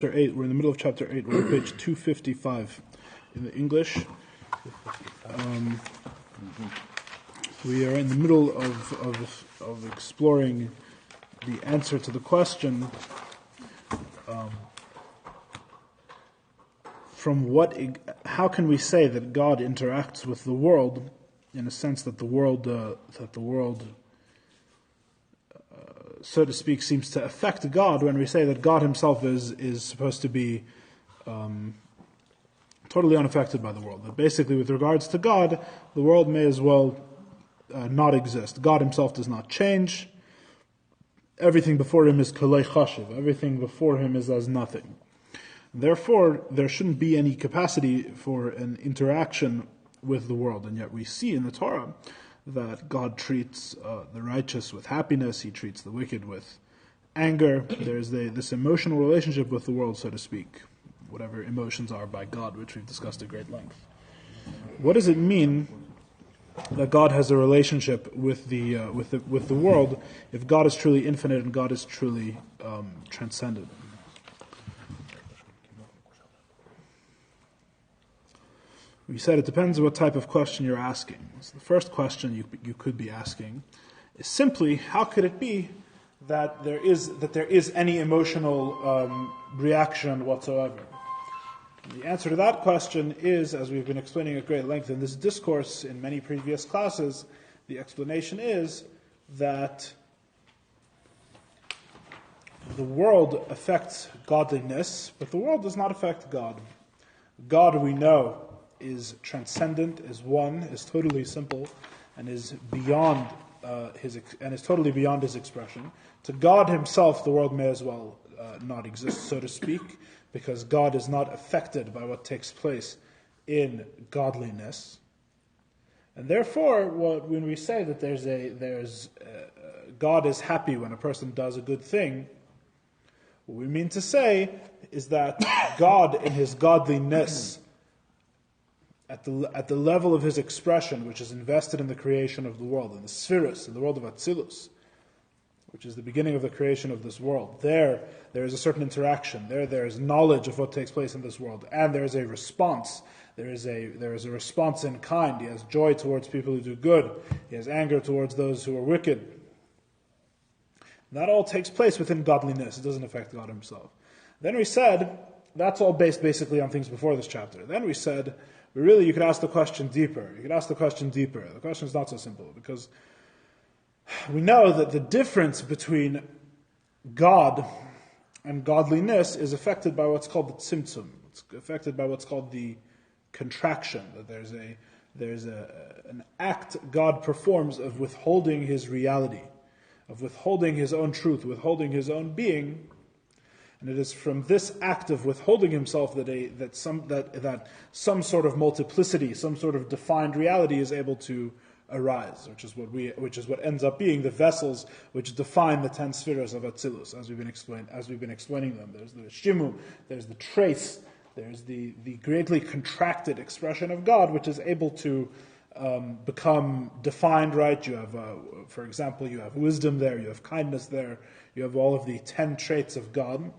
Chapter 8. We're in the middle of chapter 8. We're on page 255 in the English. We are in the middle of exploring the answer to the question how can we say that God interacts with the world in a sense that the world so to speak, seems to affect God when we say that God himself is supposed to be totally unaffected by the world. That basically, with regards to God, the world may as well not exist. God himself does not change. Everything before him is kalei chashiv. Everything before him is as nothing. Therefore, there shouldn't be any capacity for an interaction with the world. And yet we see in the Torah that God treats the righteous with happiness, he treats the wicked with anger. There's this emotional relationship with the world, so to speak, whatever emotions are by God, which we've discussed at great length. What does it mean that God has a relationship with the world if God is truly infinite and God is truly transcendent? We said it depends on what type of question you're asking. So the first question you could be asking is simply, how could it be that there is any emotional reaction whatsoever? And the answer to that question is, as we've been explaining at great length in this discourse in many previous classes, the explanation is that the world affects godliness, but the world does not affect God. God, we know, is transcendent, is one, is totally simple, and is beyond totally beyond his expression. To God himself, the world may as well not exist, so to speak, because God is not affected by what takes place in godliness. And therefore, when we say that God is happy when a person does a good thing, what we mean to say is that God, in his godliness, at the level of his expression, which is invested in the creation of the world, in the spheres, in the world of Atzilus, which is the beginning of the creation of this world, there is a certain interaction. There is knowledge of what takes place in this world, and there is a response. There is a response in kind. He has joy towards people who do good. He has anger towards those who are wicked. And that all takes place within godliness. It doesn't affect God himself. Then we said, that's all based basically on things before this chapter. Then we said, but really, you could ask the question deeper. The question is not so simple, because we know that the difference between God and godliness is affected by what's called the tzimtzum. It's affected by what's called the contraction. That there's an act God performs of withholding his reality, of withholding his own truth, withholding his own being. And it is from this act of withholding himself that some sort of multiplicity, some sort of defined reality is able to arise, which is what ends up being the vessels which define the 10 spheres of Atzilus, as we've been explaining them. There's the shimu, there's the trace, there's the greatly contracted expression of God, which is able to become defined, right? You have, for example, you have wisdom there, you have kindness there, you have all of the 10 traits of God.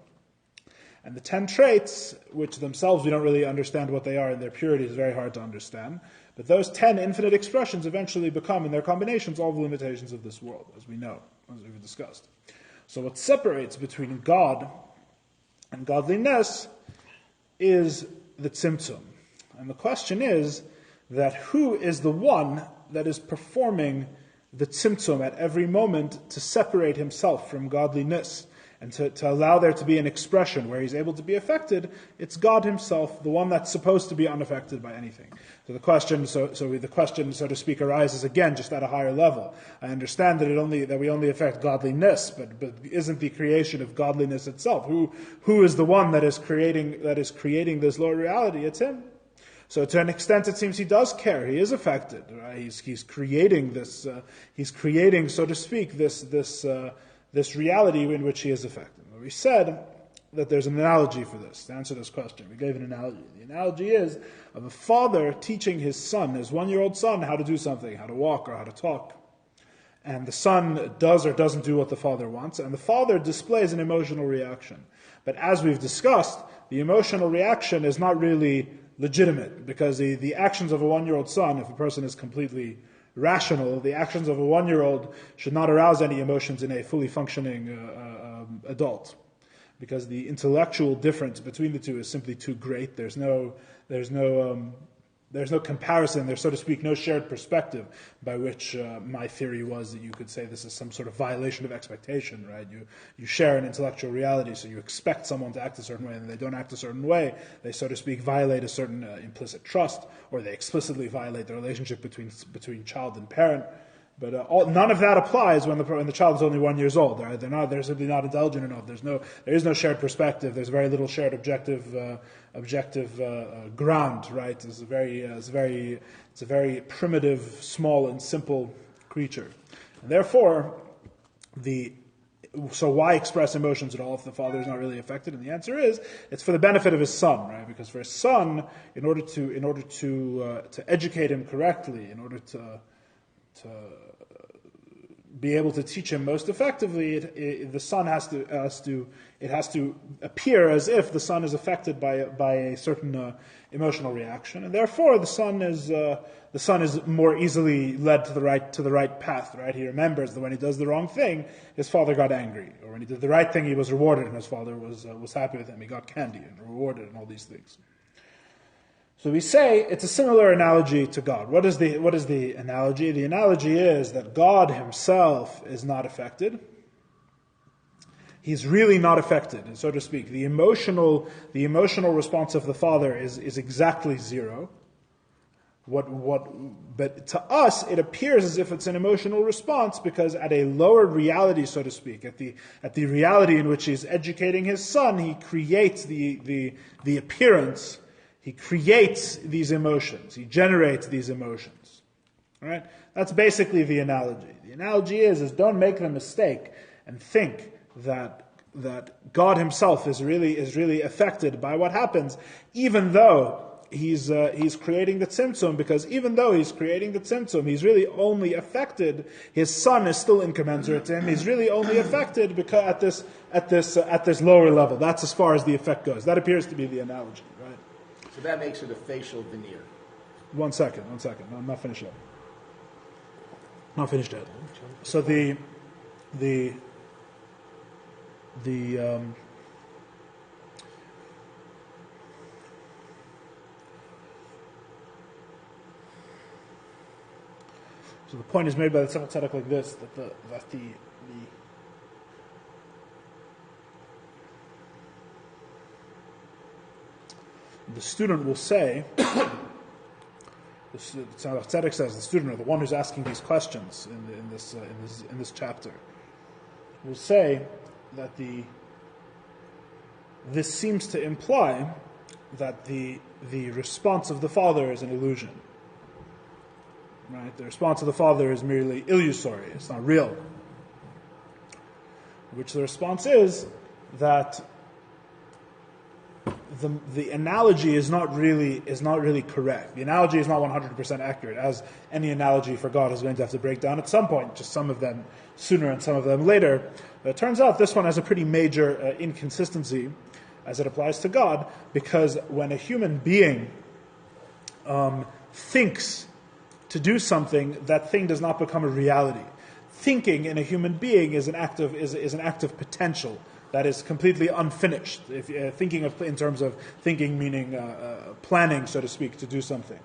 And the 10 traits, which themselves we don't really understand what they are, and their purity is very hard to understand, but those 10 infinite expressions eventually become, in their combinations, all the limitations of this world, as we know, as we've discussed. So what separates between God and godliness is the tzimtzum. And the question is that who is the one that is performing the tzimtzum at every moment to separate himself from godliness and to allow there to be an expression where he's able to be affected? It's God himself, the one that's supposed to be unaffected by anything. So the question, so to speak, arises again just at a higher level. I understand that we only affect godliness, but isn't the creation of godliness itself? Who is the one that is creating this lower reality? It's him. So to an extent, it seems he does care. He is affected. Right? He's creating this. He's creating, so to speak, this reality in which he is affected. We said that there's an analogy for this, to answer this question. We gave an analogy. The analogy is of a father teaching his son, his 1-year-old son, how to do something, how to walk or how to talk. And the son does or doesn't do what the father wants, and the father displays an emotional reaction. But as we've discussed, the emotional reaction is not really legitimate, because the actions of a 1-year-old son, if a person is completely rational, the actions of a 1-year-old should not arouse any emotions in a fully functioning adult, because the intellectual difference between the two is simply too great. There's no comparison, there's, so to speak, no shared perspective by which my theory was that you could say this is some sort of violation of expectation, right? You share an intellectual reality, so you expect someone to act a certain way, and they don't act a certain way. They, so to speak, violate a certain implicit trust, or they explicitly violate the relationship between child and parent. But none of that applies when the child is only 1 year old. They're simply not intelligent enough. There is no shared perspective. There's very little shared objective ground. Right? It's a very primitive, small, and simple creature. And therefore, so why express emotions at all if the father is not really affected? And the answer is, it's for the benefit of his son, right? Because for his son, in order to educate him correctly, in order to be able to teach him most effectively, the son has to appear as if the son is affected by a certain emotional reaction, and therefore the son is more easily led to the right path. Right? He remembers that when he does the wrong thing, his father got angry, or when he did the right thing, he was rewarded, and his father was happy with him. He got candy and rewarded, and all these things. So we say it's a similar analogy to God. What is the analogy? The analogy is that God himself is not affected. He's really not affected, so to speak. The emotional response of the father is exactly zero. But to us, it appears as if it's an emotional response, because at a lower reality, so to speak, at the reality in which he's educating his son, he creates the appearance. He creates these emotions. He generates these emotions. All right? That's basically the analogy. The analogy is don't make the mistake and think that God himself is really affected by what happens, even though he's creating the tzimtzum, because even though he's creating the tzimtzum, he's really only affected. His son is still incommensurate to him. He's really only affected because at this lower level. That's as far as the effect goes. That appears to be the analogy, right? So that makes it a facial veneer. One second. No, I'm not finished yet. Not finished yet. So the so the point is made by the Tzemach Tzedek like this, that the student will say, the Tzemach Tzedek says, the student, or the one who's asking these questions in this chapter, will say that this seems to imply that the response of the father is an illusion. Right? The response of the father is merely illusory. It's not real. Which the response is that the analogy is not really correct. The analogy is not 100% accurate, as any analogy for God is going to have to break down at some point, just some of them sooner and some of them later. But it turns out this one has a pretty major inconsistency as it applies to God, because when a human being thinks to do something, that thing does not become a reality. Thinking in a human being is an act of potential that is completely unfinished. If thinking in terms of thinking, meaning planning, so to speak, to do something,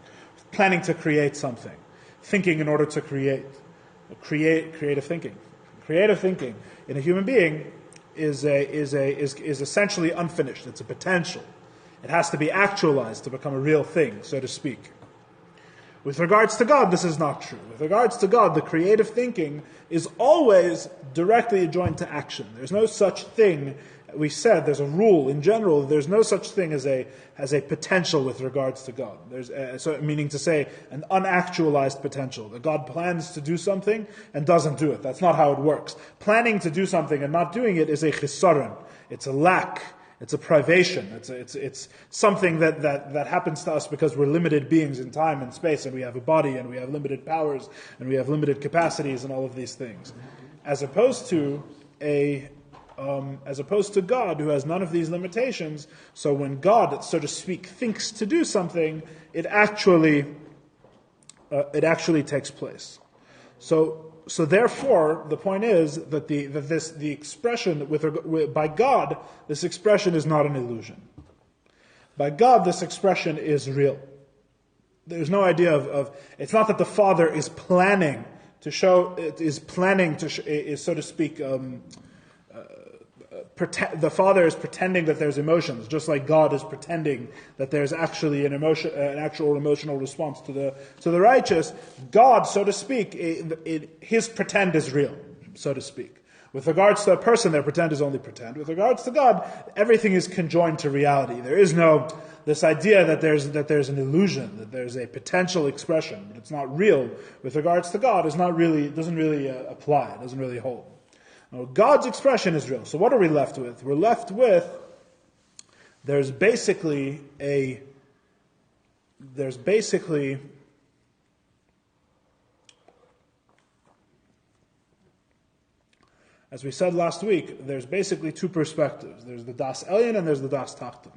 planning to create something, thinking in order to creative thinking. Creative thinking in a human being is essentially unfinished. It's a potential. It has to be actualized to become a real thing, so to speak. With regards to God, this is not true. With regards to God, the creative thinking is always directly adjoined to action. There's no such thing. We said there's a rule in general. There's no such thing as a potential with regards to God. There's meaning to say an unactualized potential. That God plans to do something and doesn't do it. That's not how it works. Planning to do something and not doing it is a chisaron. It's a lack. It's a privation. It's something that happens to us because we're limited beings in time and space, and we have a body, and we have limited powers, and we have limited capacities, and all of these things. As opposed to a as opposed to God, who has none of these limitations. So when God, so to speak, thinks to do something, it actually takes place. So therefore, the point is that the expression by God, this expression is not an illusion. By God, this expression is real. There's no idea of it's not that the Father is planning to show, so to speak, the Father is pretending that there's emotions, just like God is pretending that there's actually an actual emotional response to the righteous. God, so to speak, his pretend is real, so to speak. With regards to a person, their pretend is only pretend. With regards to God, everything is conjoined to reality. There is no this idea that there's an illusion, that there's a potential expression, but it's not real. With regards to God, doesn't really apply. It doesn't really hold. Now, God's expression is real. So what are we left with? We're left with there's basically as we said last week, there's basically two perspectives. There's the Das Elyon and there's the Das Tachton.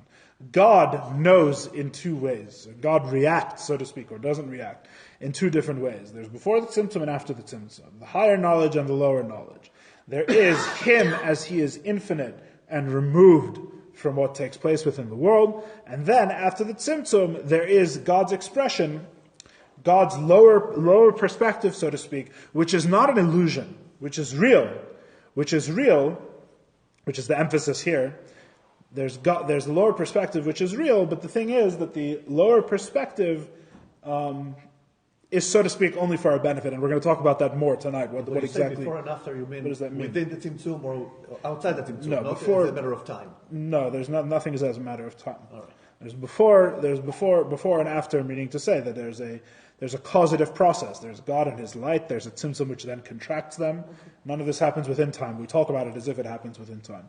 God knows in two ways. God reacts, so to speak, or doesn't react, in two different ways. There's before the Tzimtzum and after the Tzimtzum, the higher knowledge and the lower knowledge. There is Him as He is infinite and removed from what takes place within the world. And then, after the Tzimtzum, there is God's expression, God's lower perspective, so to speak, which is not an illusion, which is real, which is the emphasis here. There's the lower perspective, which is real, but the thing is that the lower perspective is, so to speak, only for our benefit, and we're going to talk about that more tonight. What exactly? Before and after, you mean? What does that mean? Within the Tzimtzum or outside the Tzimtzum? No, not before. as a matter of time. No, nothing is as a matter of time. All right. There's before and after, meaning to say that there's a causative process. There's God and His light. There's a Tzimtzum which then contracts them. None of this happens within time. We talk about it as if it happens within time.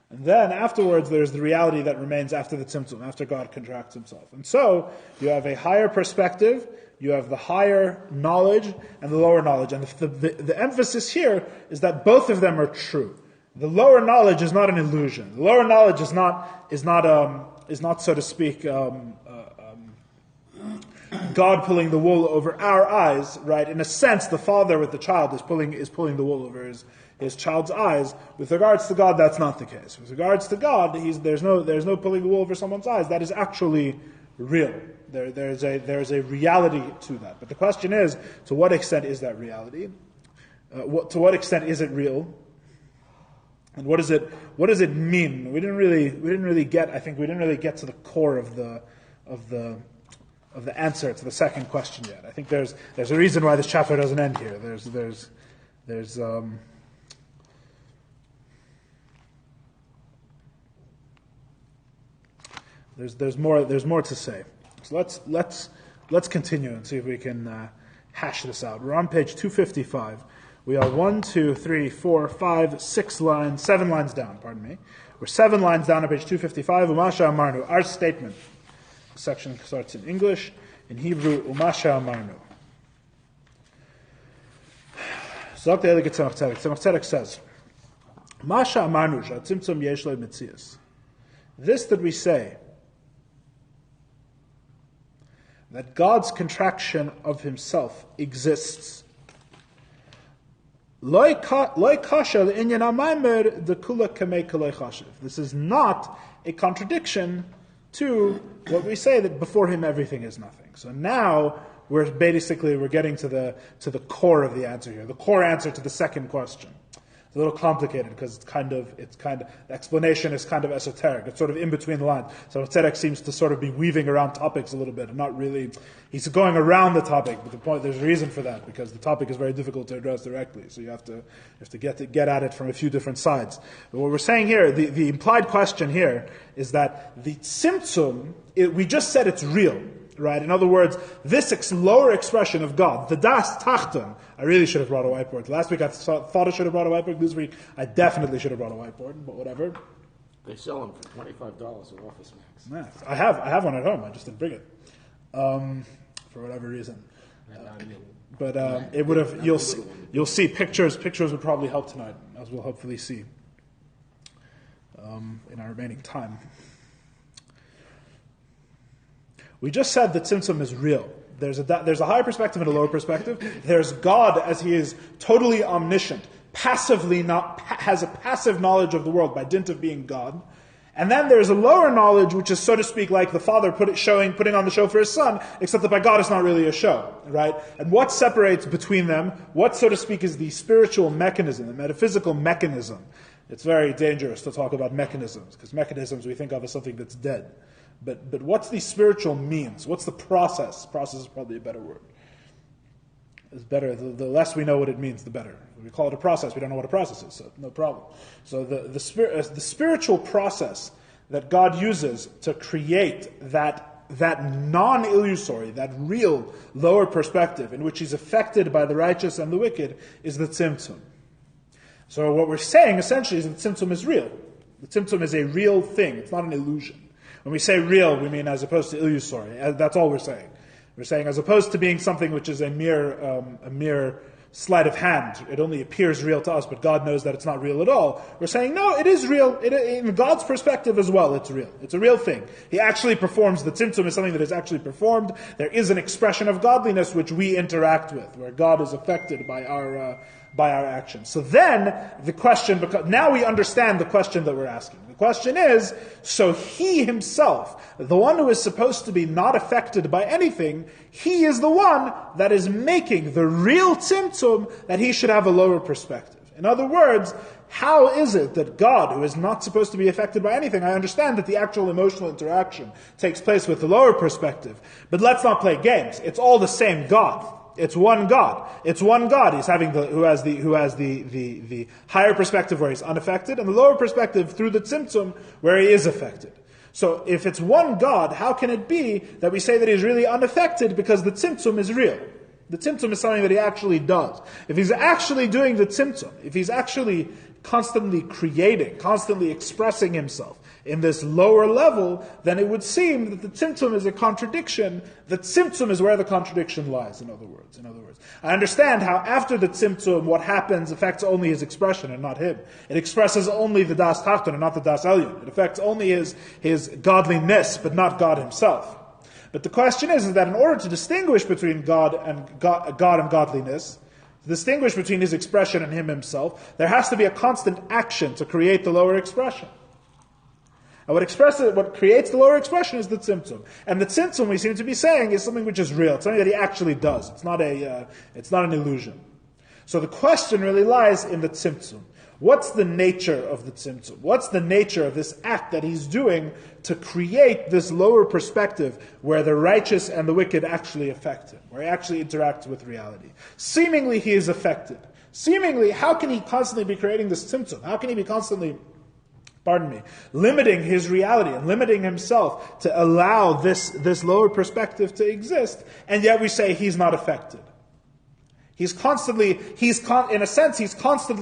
And then afterwards, there's the reality that remains after the Tzimtzum, after God contracts Himself. And so, you have a higher perspective, you have the higher knowledge, and the lower knowledge. And the emphasis here is that both of them are true. The lower knowledge is not an illusion. The lower knowledge is not so to speak, God pulling the wool over our eyes, right? In a sense, the father with the child is pulling the wool over his child's eyes. With regards to God, that's not the case. With regards to God, there's no pulling the wool over someone's eyes. That is actually real. There's a reality to that. But the question is, to what extent is that reality? To what extent is it real? And what does it mean? We didn't really get to the core of the answer to the second question yet. I think there's a reason why this chapter doesn't end here. There's more to say. So let's continue and see if we can hash this out. We're on page 255. We are 7 lines down. Pardon me. We're 7 lines down on page 255. Umasha Amarnu. Our statement. The section starts in English. In Hebrew, Umasha Amarnu. Tzemach Tzedek says, Masha Amarnu Tzimtzum Yesh Lo Metzias. This that we say, that God's contraction of Himself exists. This is not a contradiction to what we say that before Him everything is nothing. So now we're getting to the core of the answer here, the core answer to the second question. It's a little complicated because the explanation is kind of esoteric. It's sort of in between the lines. So Tzedek seems to sort of be weaving around topics a little bit, and not really. He's going around the topic, but there's a reason for that because the topic is very difficult to address directly. So you have to get at it from a few different sides. But what we're saying here, the implied question here, is that the Tzimtzum, we just said it's real. Right? In other words, this lower expression of God, the Das Tachton, I really should have brought a whiteboard. Last week I thought I should have brought a whiteboard. This week I definitely should have brought a whiteboard, but whatever. They sell them for $25 at Office Max. Yeah, I have one at home. I just didn't bring it for whatever reason. But it would have. You'll see pictures. Pictures would probably help tonight, as we'll hopefully see. in our remaining time. We just said that Tzimtzum is real. There's a higher perspective and a lower perspective. There's God as He is totally omniscient, has a passive knowledge of the world by dint of being God. And then there's a lower knowledge, which is, so to speak, like the father putting on the show for his son, except that by God it's not really a show, right? And what separates between them, what, so to speak, is the spiritual mechanism, the metaphysical mechanism. It's very dangerous to talk about mechanisms, because mechanisms we think of as something that's dead. But what's the spiritual means? What's the process? Process is probably a better word. It's better. The less we know what it means, the better. We call it a process. We don't know what a process is, so no problem. So the spiritual process that God uses to create that non-illusory, that real lower perspective in which He's affected by the righteous and the wicked is the Tzimtzum. So what we're saying essentially is that the Tzimtzum is real. The Tzimtzum is a real thing. It's not an illusion. When we say real, we mean as opposed to illusory. That's all we're saying. We're saying as opposed to being something which is a mere sleight of hand, it only appears real to us, but God knows that it's not real at all. We're saying, no, it is real. In God's perspective as well, it's real. It's a real thing. He actually performs. The Tzimtzum is something that is actually performed. There is an expression of godliness which we interact with, where God is affected by our actions. So then, the question, now we understand the question that we're asking. The question is, so He Himself, the one who is supposed to be not affected by anything, He is the one that is making the real Tzimtzum that He should have a lower perspective. In other words, how is it that God, who is not supposed to be affected by anything, I understand that the actual emotional interaction takes place with the lower perspective, but let's not play games. It's all the same God. It's one God. It's one God. He's having who has the higher perspective where He's unaffected, and the lower perspective through the Tzimtzum where He is affected. So if it's one God, how can it be that we say that He's really unaffected because the Tzimtzum is real? The Tzimtzum is something that He actually does. If He's actually doing the Tzimtzum, if He's actually constantly creating, constantly expressing Himself in this lower level, then it would seem that the Tzimtzum is a contradiction. The Tzimtzum is where the contradiction lies, in other words. I understand how after the Tzimtzum, what happens affects only His expression and not Him. It expresses only the Das Tachton and not the Das Elyon. It affects only His godliness, but not God Himself. But the question is that in order to distinguish between God and godliness, to distinguish between His expression and Him Himself, there has to be a constant action to create the lower expression. And what creates the lower expression is the Tzimtzum. And the Tzimtzum, we seem to be saying, is something which is real. It's something that He actually does. It's not an illusion. So the question really lies in the Tzimtzum. What's the nature of the Tzimtzum? What's the nature of this act that He's doing to create this lower perspective where the righteous and the wicked actually affect Him, where He actually interacts with reality? Seemingly He is affected. Seemingly, how can He constantly be creating this Tzimtzum? How can He be constantly limiting His reality and limiting Himself to allow this lower perspective to exist, and yet we say He's not affected? He's constantly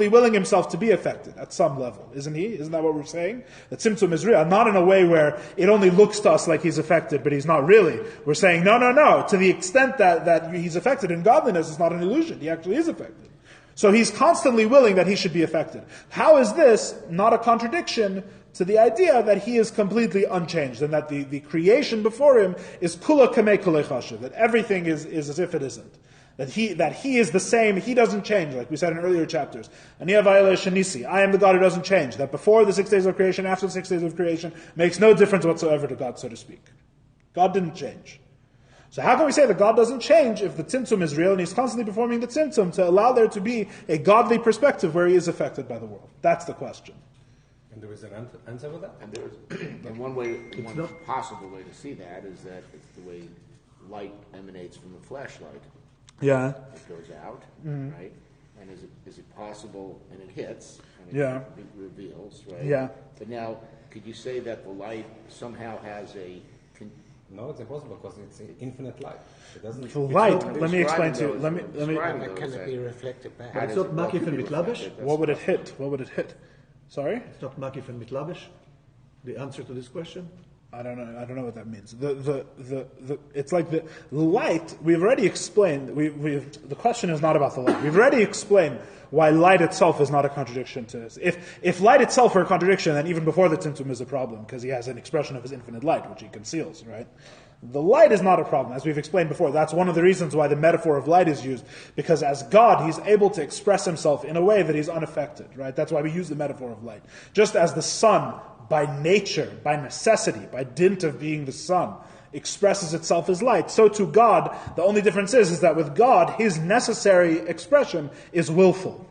willing Himself to be affected at some level, isn't He? Isn't that what we're saying? That Tzimtzum is real, not in a way where it only looks to us like He's affected, but He's not really. We're saying, no, to the extent that He's affected in godliness, it's not an illusion. He actually is affected. So He's constantly willing that He should be affected. How is this not a contradiction to the idea that He is completely unchanged, and that the creation before Him is kula kamei kulei chashiv, that everything is as if it isn't. That he is the same, He doesn't change, like we said in earlier chapters. Ani havayale shenisi, I am the God who doesn't change. That before the 6 days of creation, after the 6 days of creation, makes no difference whatsoever to God, so to speak. God didn't change. So how can we say that God doesn't change if the Tzimtzum is real and He's constantly performing the Tzimtzum to allow there to be a godly perspective where He is affected by the world? That's the question. And there is an answer for that? And one possible way to see that is that it's the way light emanates from a flashlight. Yeah. It goes out, right? And is it possible, and it hits, and it reveals, right? Yeah. But now, could you say that the light somehow has a... No, it's impossible because it's infinite light. It doesn't. Light. Let me explain to you. Let me. Can it be reflected back? But it's not makif and mitlabish? What would it hit? Sorry? It's not makif and mitlabish? The answer to this question? I don't know what that means. It's like the light. We've already explained. The question is not about the light. We've already explained why light itself is not a contradiction to this. If light itself were a contradiction, then even before the Tzimtzum is a problem, because he has an expression of his infinite light, which he conceals, right? The light is not a problem, as we've explained before. That's one of the reasons why the metaphor of light is used, because as God, he's able to express himself in a way that he's unaffected, right? That's why we use the metaphor of light. Just as the sun, by nature, by necessity, by dint of being the sun, expresses itself as light, so to God, the only difference is that with God, his necessary expression is willful.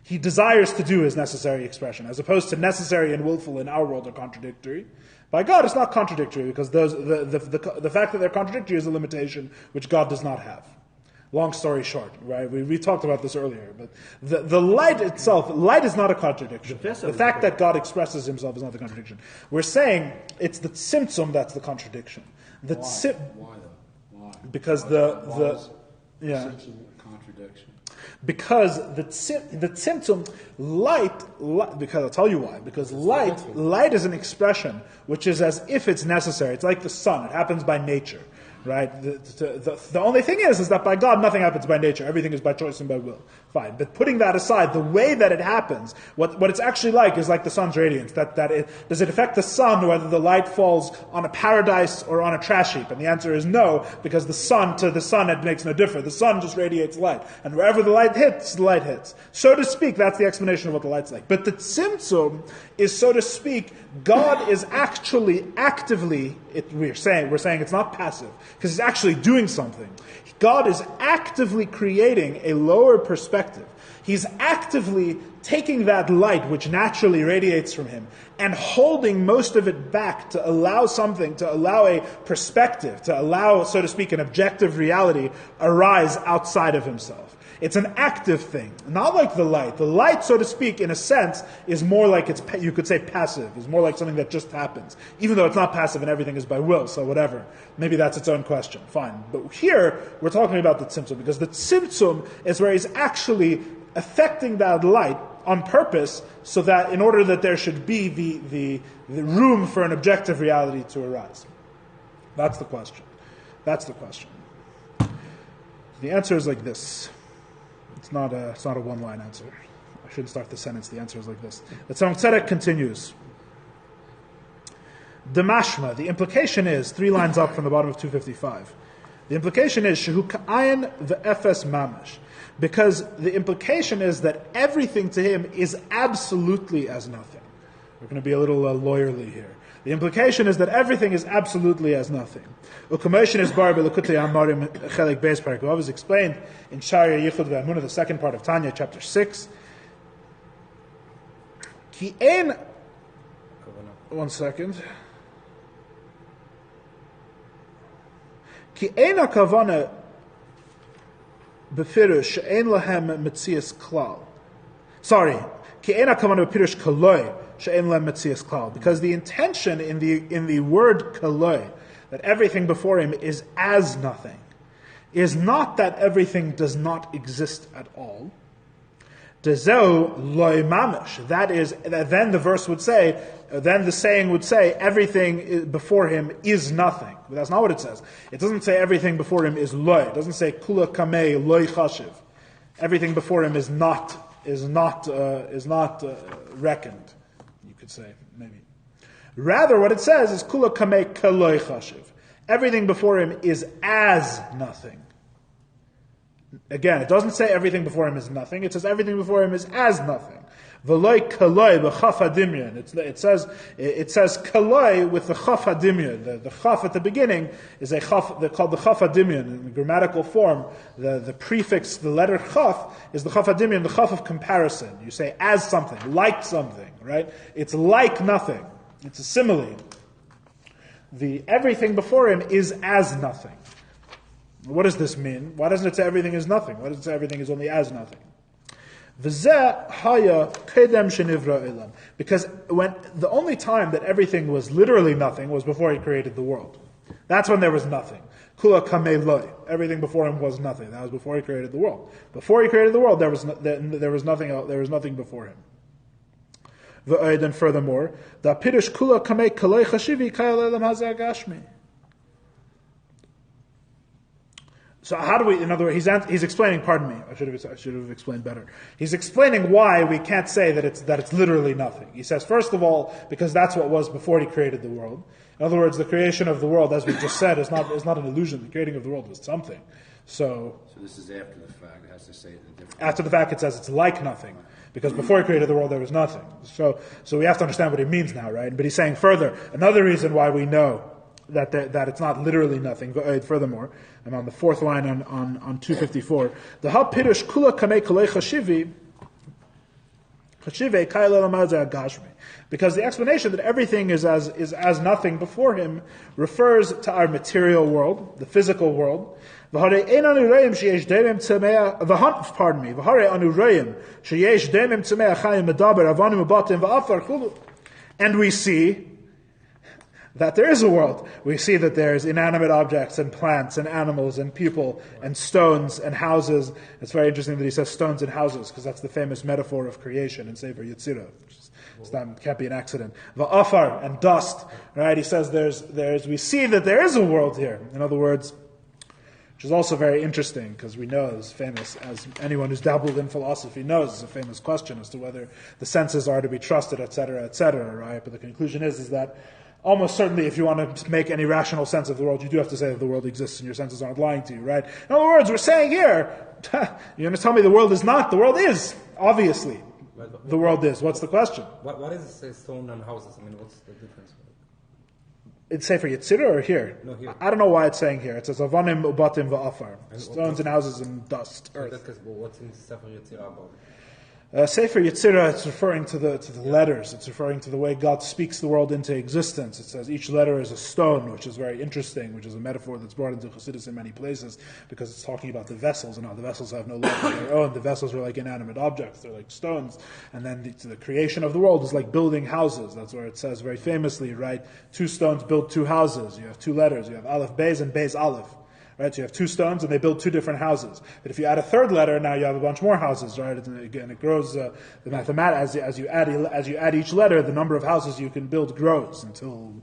He desires to do his necessary expression, as opposed to necessary and willful in our world are contradictory. By God, it's not contradictory, because the fact that they're contradictory is a limitation which God does not have. Long story short, right? We talked about this earlier, but the light itself, light is not a contradiction. The fact that God expresses himself is not the contradiction. We're saying it's the tzimtzum that's the contradiction. Why though? Why? Because contradiction. Because the tzimtzum, light, because I'll tell you why. Because light is an expression which is as if it's necessary. It's like the sun. It happens by nature. Right? The only thing is that by God nothing happens by nature. Everything is by choice and by will. Fine. But putting that aside, the way that it happens, what it's actually like is like the sun's radiance. Does it affect the sun whether the light falls on a paradise or on a trash heap? And the answer is no, because to the sun it makes no difference. The sun just radiates light. And wherever the light hits, the light hits. So to speak, that's the explanation of what the light's like. But the tzimtzum is, so to speak, God is actually actively, we're saying it's not passive, because he's actually doing something. God is actively creating a lower perspective. He's actively taking that light which naturally radiates from him and holding most of it back to allow a perspective, to allow, so to speak, an objective reality arise outside of himself. It's an active thing, not like the light. The light, so to speak, in a sense, is more like you could say passive. It's more like something that just happens, even though it's not passive and everything is by will. So whatever, maybe that's its own question. Fine, but here we're talking about the tzimtzum, because the tzimtzum is where he's actually affecting that light on purpose, so that in order that there should be the room for an objective reality to arise. That's the question. That's the question. The answer is like this. It's not a one-line answer. I shouldn't start the sentence. The answer is like this. The Tzemach Tzedek continues. The mashma, the implication is, 3 lines up from the bottom of 255. The implication is, shehu ka'ayin ve'efes mamash. Because the implication is that everything to him is absolutely as nothing. We're going to be a little lawyerly here. The implication is that everything is absolutely as nothing. U'kamotion is bar b'lekutei amarim chelik beis parak. What was explained in Shari Yichud ve'amunah, the second part of Tanya, chapter 6. Ki ein... One second. Ki ein hakavana b'firush she'ein lahem metzias klal. Sorry. Ki ein hakavana b'firush kaloi. Because the intention in the word kaloi, that everything before him is as nothing, is not that everything does not exist at all. Dezeu loy mamish. That is, then the verse would say, then the saying would say, everything before him is nothing. But that's not what it says. It doesn't say everything before him is loy. It doesn't say kula kamei loy chashiv. Everything before him is not reckoned. Say, maybe. Rather, what it says is kula kamei kaloi chashiv. Everything before him is as nothing. Again, it doesn't say everything before him is nothing. It says everything before him is as nothing. V'loi kaloi b'chaf hadimyan. It says kaloi with the chaf hadimyan. The chaf at the beginning is a chaf. They're called the chaf hadimyan in the grammatical form. The prefix, the letter chaf, is the chaf hadimyan, the chaf of comparison. You say as something, like something, right? It's like nothing. It's a simile. The everything before him is as nothing. What does this mean? Why doesn't it say everything is nothing? Why does it say everything is only as nothing? Because when the only time that everything was literally nothing was before he created the world. That's when there was nothing. Kula kamei loy. Everything before him was nothing. That was before he created the world. Before he created the world, there was nothing else, there was nothing before him. And furthermore, the pirush kula kamei kalei chashivi kayal elam hazeh gashmi. So how do we? In other words, he's explaining. Pardon me. I should have explained better. He's explaining why we can't say that it's literally nothing. He says, first of all, because that's what was before he created the world. In other words, the creation of the world, as we just said, is not an illusion. The creating of the world was something. So this is after the fact. It has to say it in a different. After the fact, it says it's like nothing, because before he created the world, there was nothing. So we have to understand what he means now, right? But he's saying further, another reason why we know that it's not literally nothing. Furthermore, I'm on the fourth line on 254. The hal pirush kula kamei kolei chashivi kaila lamazeh gashmi. Because the explanation that everything is as nothing before him refers to our material world, the physical world. And we see that there is a world. We see that there's inanimate objects and plants and animals and people and stones and houses. It's very interesting that he says stones and houses, because that's the famous metaphor of creation in Sefer Yetzirah. It can't be an accident. Va'afar, and dust. Right? He says we see that there is a world here. In other words, which is also very interesting, because we know it's famous, as anyone who's dabbled in philosophy knows, it's a famous question as to whether the senses are to be trusted, etc., right? But the conclusion is that almost certainly, if you want to make any rational sense of the world, you do have to say that the world exists and your senses aren't lying to you, right? In other words, we're saying here, you're going to tell me the world is not. The world is, obviously. The world is. What's the question? What is stone and houses? I mean, what's the difference? It's Sefer Yetzirah or here? No, here. I don't know why it's saying here. It says avanim ubatim va'afar. Stones and houses and dust, earth. What's in Sefer Yetzirah about? Sefer Yetzirah, it's referring to the letters. It's referring to the way God speaks the world into existence. It says each letter is a stone, which is very interesting, which is a metaphor that's brought into Chassidus in many places, because it's talking about the vessels, and how the vessels have no life of their own. The vessels are like inanimate objects. They're like stones. And then the creation of the world is like building houses. That's where it says very famously, right? 2 stones build 2 houses. You have 2 letters. You have Aleph Beis and Beis Aleph. Right, so you have 2 stones and they build 2 different houses. But if you add a 3rd letter, now you have a bunch more houses, right? And again, it grows. The mathematics as you add each letter, the number of houses you can build grows until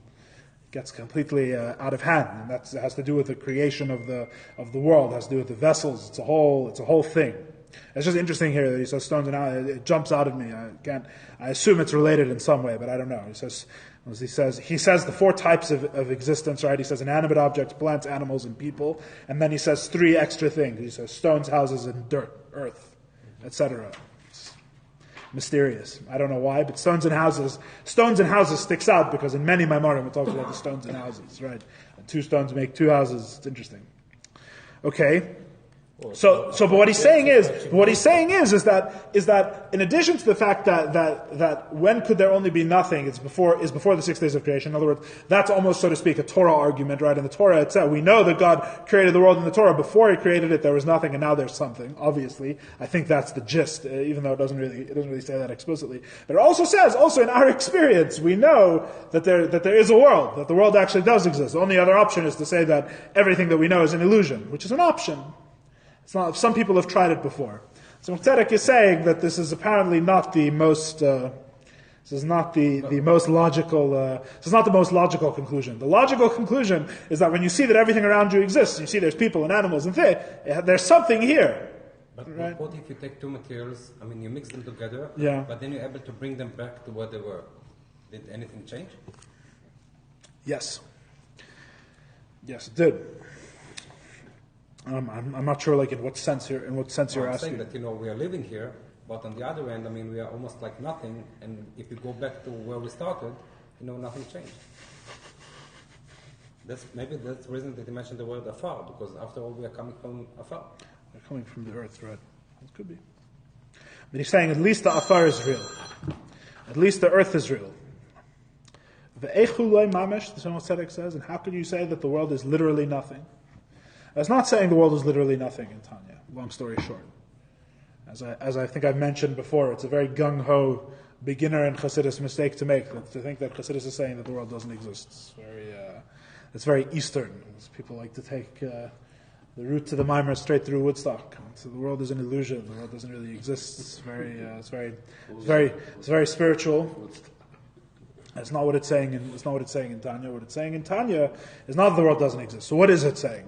it gets completely out of hand. And that has to do with the creation of the world. It has to do with the vessels. It's a whole thing. It's just interesting here that he says stones and houses. It jumps out of me. I assume it's related in some way, but I don't know. He says the 4 types of existence, right? He says inanimate objects, plants, animals, and people. And then he says 3 extra things. He says stones, houses, and dirt, earth, etc. It's mysterious. I don't know why, but stones and houses sticks out, because in many Maimarim it talks about the stones and houses, right? And 2 stones make 2 houses. It's interesting. Okay. So, but what he's saying is that in addition to the fact that when could there only be nothing, is before the 6 days of creation. In other words, that's almost, so to speak, a Torah argument, right? In the Torah itself, we know that God created the world in the Torah. Before He created it, there was nothing, and now there's something. Obviously, I think that's the gist, even though it doesn't really say that explicitly. But it also says, in our experience, we know that there is a world, that the world actually does exist. The only other option is to say that everything that we know is an illusion, which is an option. It's not. Some people have tried it before. So Tzedek is saying that this is apparently not the most. This is not the most logical. This is not the most logical conclusion. The logical conclusion is that when you see that everything around you exists, you see there's people and animals and things. There's something here. But right? What if you take 2 materials? I mean, you mix them together. Yeah. But then you're able to bring them back to where they were. Did anything change? Yes. Yes, it did. I'm not sure, in what sense you're asking. I'm saying that we are living here, but on the other end, I mean, we are almost like nothing. And if you go back to where we started, nothing changed. Maybe that's the reason that you mentioned the word afar, because after all, we are coming from afar. We're coming from the earth, right? It could be. But he's saying at least the afar is real. At least the earth is real. The Echuloi Mamesh, the Tzemach Tzedek says, and how could you say that the world is literally nothing? That's not saying the world is literally nothing in Tanya, long story short. As I think I've mentioned before, it's a very gung-ho beginner in Chassidus mistake to make, to think that Chassidus is saying that the world doesn't exist. It's very Eastern. People like to take the route to the Mimer is straight through Woodstock. So the world is an illusion. The world doesn't really exist. It's very spiritual. That's not what it's saying. It's not what it's saying in Tanya. What it's saying in Tanya is not that the world doesn't exist. So what is it saying?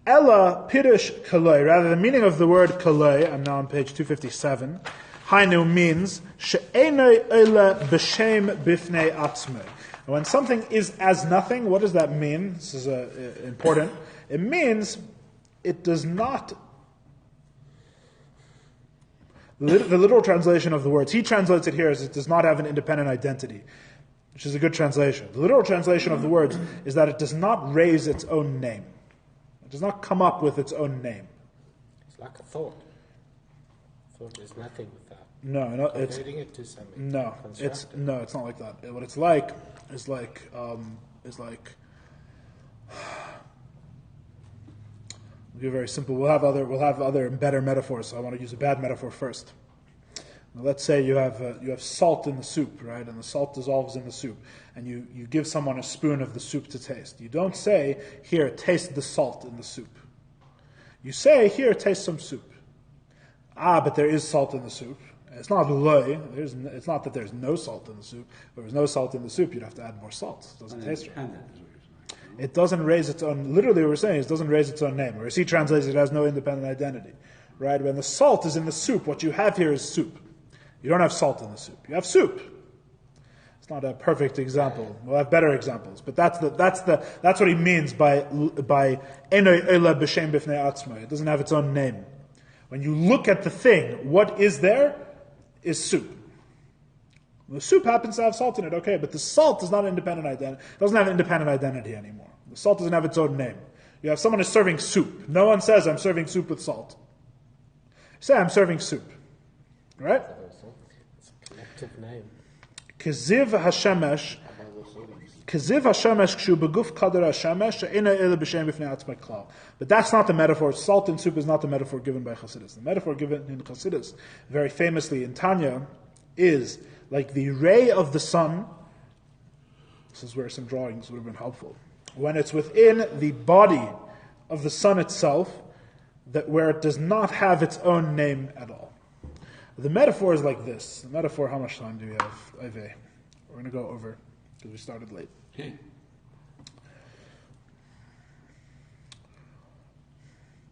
Ella pirish kaloi. Rather, the meaning of the word kaloi. I'm now on page 257. Hainu means she'enoi ela b'shem bifnei atzmei. When something is as nothing, what does that mean? This is important. It means it does not. The literal translation of the words, he translates it here as it does not have an independent identity, which is a good translation. The literal translation of the words is that it does not raise its own name. It does not come up with its own name. It's like a thought. Thought is nothing without. No, it's it to something. No, it's not like that. What it's like is like. We'll be very simple. We'll have other better metaphors. So I want to use a bad metaphor first. Now, let's say you have salt in the soup, right? And the salt dissolves in the soup, and you give someone a spoon of the soup to taste. You don't say, "Here, taste the salt in the soup." You say, "Here, taste some soup." But there is salt in the soup. It's not loy. It's not that there's no salt in the soup. If there was no salt in the soup, you'd have to add more salt. It doesn't taste right. It doesn't raise its own. Literally, what we're saying is it doesn't raise its own name. Whereas he translates it as no independent identity, right? When the salt is in the soup, what you have here is soup. You don't have salt in the soup. You have soup. It's not a perfect example. We'll have better examples, but that's what he means by enoi ela b'shem bifnei atzmai. It doesn't have its own name. When you look at the thing, what is there is soup. The soup happens to have salt in it, okay, but the salt is not an independent identity. It doesn't have an independent identity anymore. The salt doesn't have its own name. You have someone who's serving soup. No one says, "I'm serving soup with salt." You say, "I'm serving soup." Right? It's a collective name. Keziv hashemesh kshu beguf kader hashemesh she'ena ela b'shem b'fnei atzmai klal. But that's not the metaphor. Salt in soup is not the metaphor given by Chassidus. The metaphor given in Chassidus, very famously in Tanya, is like the ray of the sun. This is where some drawings would have been helpful. When it's within the body of the sun itself, that where it does not have its own name at all. The metaphor is like this. The metaphor, how much time do we have? We're going to go over, because we started late. Okay.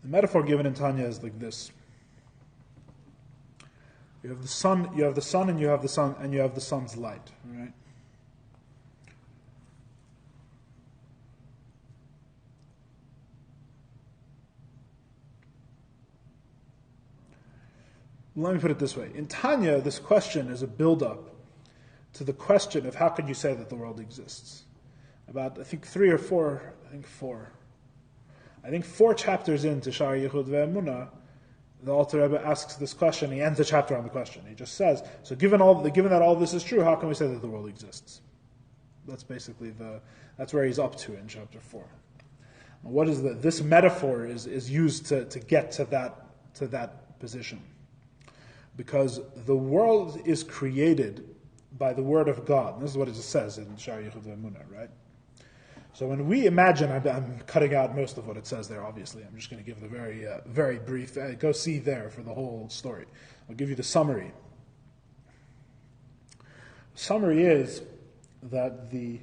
The metaphor given in Tanya is like this. You have the sun, and you have the sun, and you have the sun's light, right? Let me put it this way. In Tanya, this question is a build-up to the question of how can you say that the world exists. About, I think, four chapters into Shar Yichud Ve'emunah, the Alter Rebbe asks this question. He ends the chapter on the question. He just says, so given that all this is true, how can we say that the world exists? That's basically that's where he's up to in chapter 4. What is this metaphor is used to get to that position. Because the world is created by the word of God. And this is what it says in Shar Yichud Ve'emunah, right? So when we imagine, I'm cutting out most of what it says there, obviously. I'm just going to give the very brief, go see there for the whole story. I'll give you the summary. The summary is that the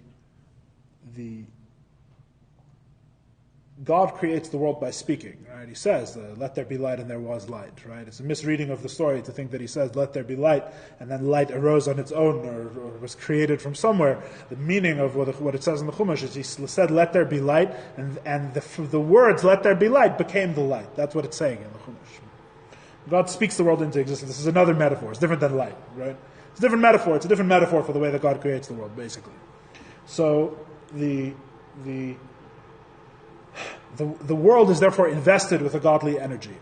God creates the world by speaking, right? He says, let there be light, and there was light, right? It's a misreading of the story to think that he says, let there be light, and then light arose on its own, or was created from somewhere. The meaning of what it says in the Chumash is he said, let there be light, and the words, let there be light, became the light. That's what it's saying in the Chumash. God speaks the world into existence. This is another metaphor. It's different than light, right? It's a different metaphor. It's a different metaphor for the way that God creates the world, basically. So, the world is therefore invested with a godly energy.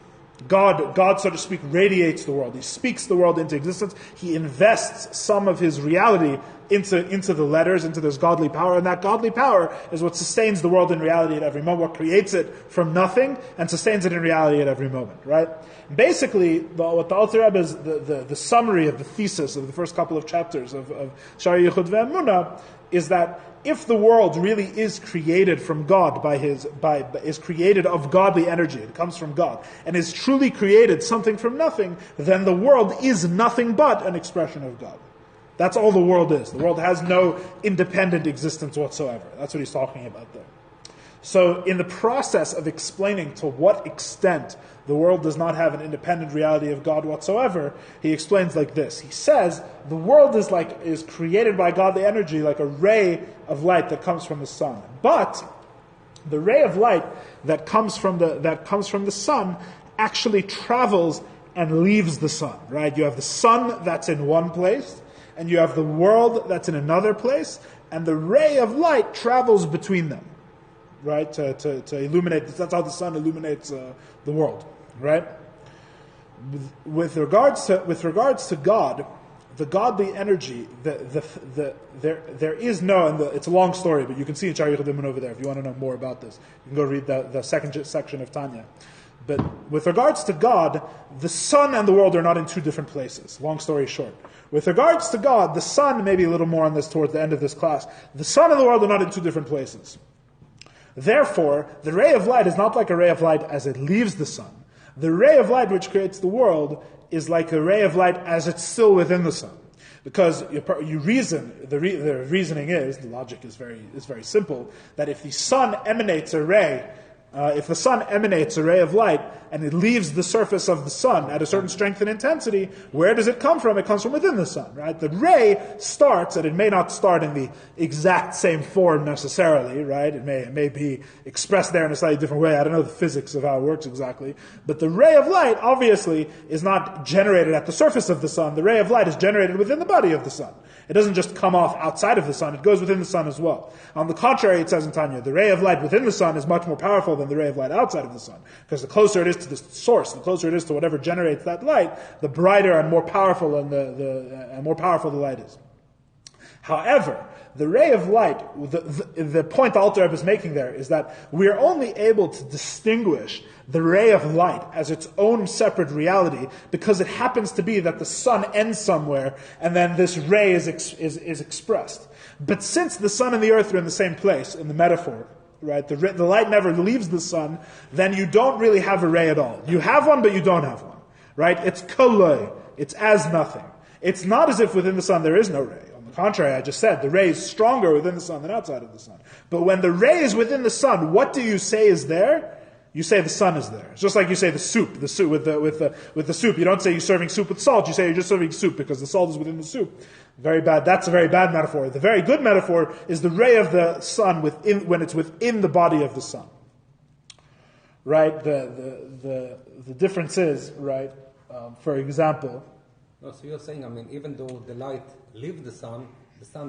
God, so to speak, radiates the world. He speaks the world into existence. He invests some of his reality into the letters, into this godly power, and that godly power is what sustains the world in reality at every moment, what creates it from nothing and sustains it in reality at every moment, right? Basically, what the Alter Rebbe is, the summary of the thesis of the first couple of chapters of Shar Yichud Ve'emunah is that if the world really is created from God is created of godly energy, it comes from God, and is truly created something from nothing, then the world is nothing but an expression of God. That's all the world is. The world has no independent existence whatsoever. That's what he's talking about there. So in the process of explaining to what extent the world does not have an independent reality of God whatsoever, he explains like this. He says the world is created by godly energy like a ray of light that comes from the sun. But the ray of light that comes from the sun actually travels and leaves the sun, right? You have the sun that's in one place, and you have the world that's in another place, and the ray of light travels between them, right? To illuminate. That's how the sun illuminates the world, right? With regards to God, the godly energy, there is no, and it's a long story, but you can see in Shari Chadimun over there if you want to know more about this. You can go read the second section of Tanya. But with regards to God, the sun and the world are not in two different places. Long story short. With regards to God, the sun, maybe a little more on this towards the end of this class, the sun and the world are not in two different places. Therefore, the ray of light is not like a ray of light as it leaves the sun. The ray of light which creates the world is like a ray of light as it's still within the sun. Because you reason, the reasoning is, the logic is very simple, that if the sun emanates a ray, if the sun emanates a ray of light and it leaves the surface of the sun at a certain strength and intensity, where does it come from? It comes from within the sun, right? The ray starts, and it may not start in the exact same form necessarily, right? It may be expressed there in a slightly different way. I don't know the physics of how it works exactly. But the ray of light, obviously, is not generated at the surface of the sun. The ray of light is generated within the body of the sun. It doesn't just come off outside of the sun, it goes within the sun as well. On the contrary, it says in Tanya, the ray of light within the sun is much more powerful than the ray of light outside of the sun. Because the closer it is to the source, the closer it is to whatever generates that light, the brighter and more powerful and more powerful the light is. However, the ray of light, the point the Alter Rebbe is making there is that we are only able to distinguish the ray of light as its own separate reality because it happens to be that the sun ends somewhere and then this ray is expressed. But since the sun and the earth are in the same place, in the metaphor, right, the light never leaves the sun, then you don't really have a ray at all. You have one, but you don't have one, right? It's koloi. It's as nothing. It's not as if within the sun there is no ray. Contrary, I just said, the ray is stronger within the sun than outside of the sun. But when the ray is within the sun, what do you say is there? You say the sun is there. It's just like you say the soup with the soup. You don't say you're serving soup with salt. You say you're just serving soup because the salt is within the soup. Very bad. That's a very bad metaphor. The very good metaphor is the ray of the sun when it's within the body of the sun. Right? The difference is, right? For example. No, so you're saying, even though the light leaves the sun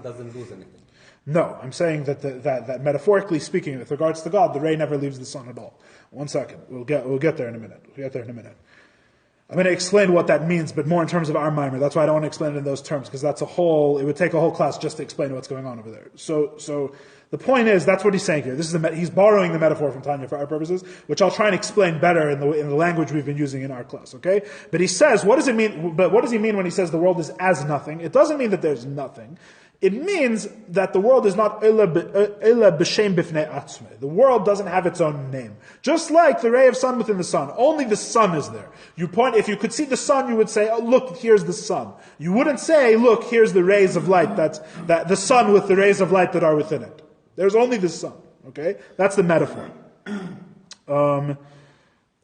doesn't lose anything. No, I'm saying that that metaphorically speaking, with regards to God, the ray never leaves the sun at all. 1 second, we'll get there in a minute. I'm going to explain what that means, but more in terms of our mimer. That's why I don't want to explain it in those terms, because it would take a whole class just to explain what's going on over there. So the point is, that's what he's saying here. He's borrowing the metaphor from Tanya for our purposes, which I'll try and explain better in the language we've been using in our class, okay? But he says, what does it mean? But what does he mean when he says the world is as nothing? It doesn't mean that there's nothing. It means that the world is not illa b'shem b'fnei atzmei. The world doesn't have its own name. Just like the ray of sun within the sun, only the sun is there. If you could see the sun, you would say, oh, look, here's the sun. You wouldn't say, look, here's the rays of light, that the sun with the rays of light that are within it. There's only the sun, okay? That's the metaphor.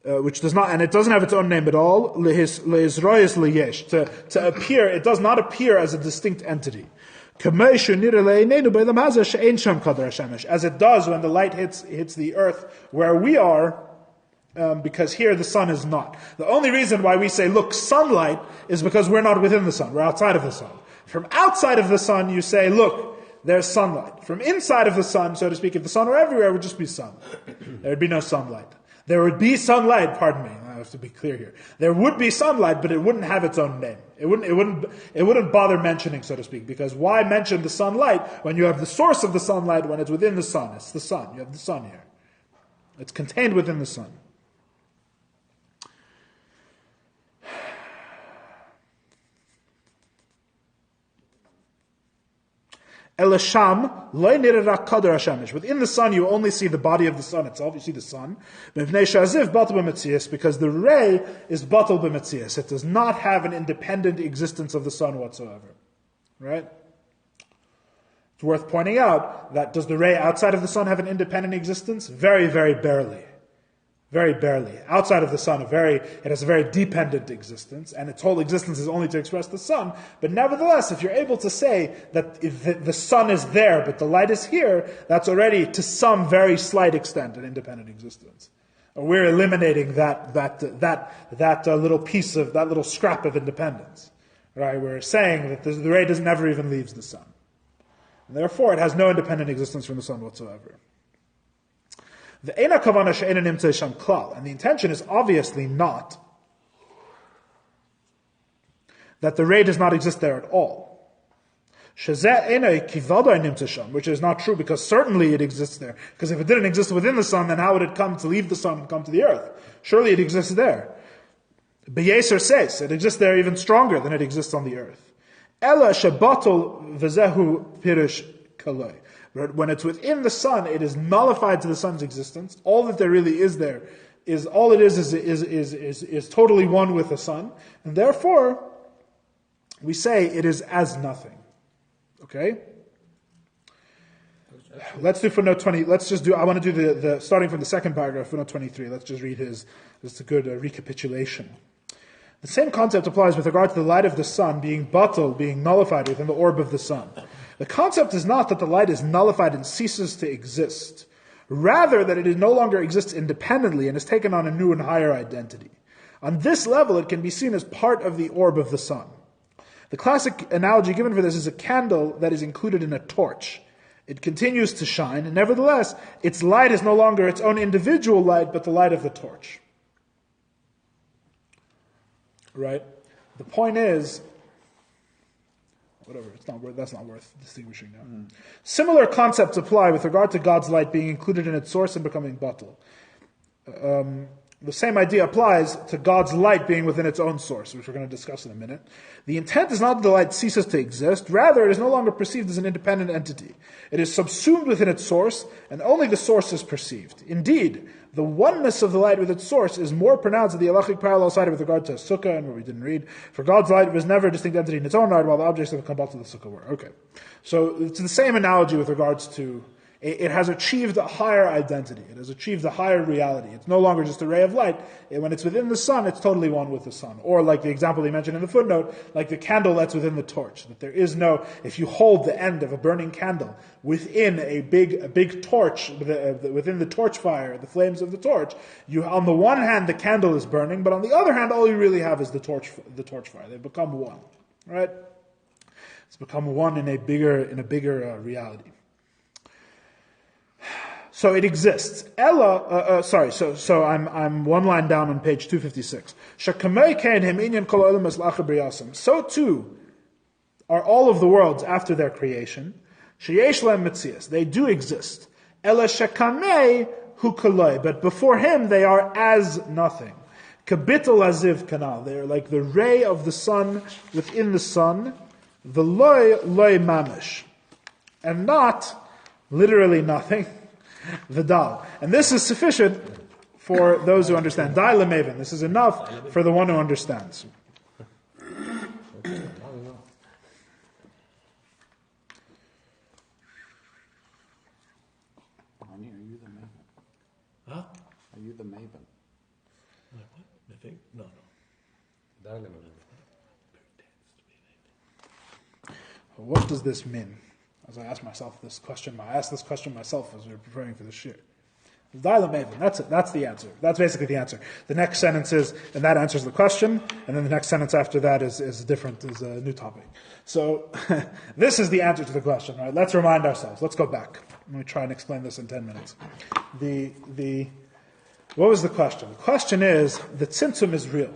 Which does not, and it doesn't have its own name at all. Le'izroyes le'yesh. To appear, it does not appear as a distinct entity. As it does when the light hits the earth where we are, because here the sun is not. The only reason why we say, look, sunlight, is because we're not within the sun, we're outside of the sun. From outside of the sun, you say, look, there's sunlight. From inside of the sun, so to speak, if the sun were everywhere, it would just be sun. There would be no sunlight. There would be sunlight, pardon me, I have to be clear here. There would be sunlight, but it wouldn't have its own name. It wouldn't bother mentioning, so to speak, because why mention the sunlight when you have the source of the sunlight when it's within the sun? It's the sun. You have the sun here. It's contained within the sun. Elasham loy nirra kader hashemish. Within the sun, you only see the body of the sun itself. You see the sun. B'vnei shaziv batal b'metzias, because the ray is batal b'metzias. It does not have an independent existence of the sun whatsoever. Right? It's worth pointing out that does the ray outside of the sun have an independent existence? Very, very barely. Very barely. Outside of the sun, it has a very dependent existence, and its whole existence is only to express the sun. But nevertheless, if you're able to say that if the sun is there, but the light is here, that's already, to some very slight extent, an independent existence. We're eliminating that little piece of, that little scrap of independence. Right? We're saying that the ray never even leaves the sun. And therefore, it has no independent existence from the sun whatsoever. The ena kavana she'ena nimtzei sham klal, and the intention is obviously not that the ray does not exist there at all. Shezeh ena kivadai nimtzei sham, which is not true because certainly it exists there. Because if it didn't exist within the sun, then how would it come to leave the sun and come to the earth? Surely it exists there. Beyeser says it exists there even stronger than it exists on the earth. Ela shebatul v'zehu pirish kaloi. But when it's within the sun, it is nullified to the sun's existence. All that there really is there is all it is totally one with the sun, and therefore we say it is as nothing. Okay. Let's do footnote 20. I want to do the starting from the second paragraph, footnote 23. Let's just read his. It's a good recapitulation. The same concept applies with regard to the light of the sun being batal, being nullified within the orb of the sun. The concept is not that the light is nullified and ceases to exist. Rather, that it no longer exists independently and has taken on a new and higher identity. On this level, it can be seen as part of the orb of the sun. The classic analogy given for this is a candle that is included in a torch. It continues to shine, and nevertheless, its light is no longer its own individual light, but the light of the torch. Right? The point is, whatever, that's not worth distinguishing now. Similar concepts apply with regard to God's light being included in its source and becoming batal. The same idea applies to God's light being within its own source, which we're going to discuss in a minute. The intent is not that the light ceases to exist, rather it is no longer perceived as an independent entity. It is subsumed within its source, and only the source is perceived. Indeed, the oneness of the light with its source is more pronounced at the halachic parallel side with regard to sukkah, and what we didn't read. For God's light was never a distinct entity in its own right, while the objects of the Kabbalah to the sukkah were. Okay. So it's the same analogy with regards to it has achieved a higher identity. It has achieved a higher reality. It's no longer just a ray of light. When it's within the sun, it's totally one with the sun. Or like the example they mentioned in the footnote, like the candle that's within the torch. That there is no, if you hold the end of a burning candle within a big torch, within the torch fire, the flames of the torch, on the one hand the candle is burning, but on the other hand all you really have is the torch fire. They've become one. Right? It's become one in a bigger reality. So it exists. So I'm one line down on page 256. So too are all of the worlds after their creation. They do exist. But before him they are as nothing. They are like the ray of the sun within the sun, the loy mamish, and not literally nothing. Vidal. And this is sufficient for those who understand. Dai lemavin. This is enough for the one who understands. Are you the maven? Huh? Are you the maven? What? I think? No. What does this mean? As I asked myself this question, myself as we were preparing for the shir. That's it. That's the answer. That's basically the answer. The next sentence is, and that answers the question, and then the next sentence after that is a new topic. So, this is the answer to the question, right? Let's remind ourselves. Let's go back. Let me try and explain this in 10 minutes. What was the question? The question is, the tzimtzum is real.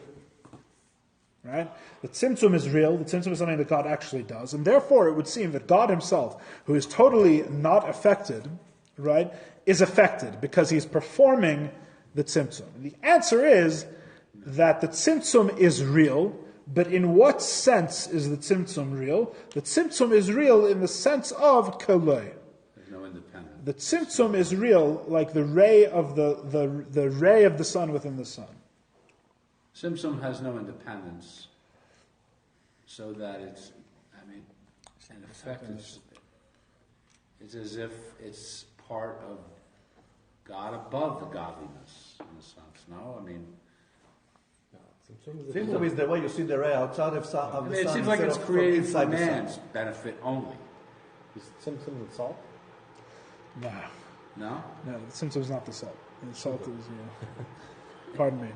Right? The tzimtzum is real. The tzimtzum is something that God actually does. And therefore, it would seem that God himself, who is totally not affected, right, is affected because he's performing the tzimtzum. And the answer is that the tzimtzum is real, But in what sense is the tzimtzum real? The tzimtzum is real in the sense of kaloi. There's no independence. The tzimtzum is real like the ray of the ray of the sun within the sun. Tzimtzum has no independence, so that it's, in effect, it's as if it's part of God above the godliness, in a sense. No, Tzimtzum is the way you see the ray outside of the sun. it seems like it's created for man's benefit only. Is Tzimtzum with salt? No, No? the tzimtzum is not the salt. The salt is, pardon me.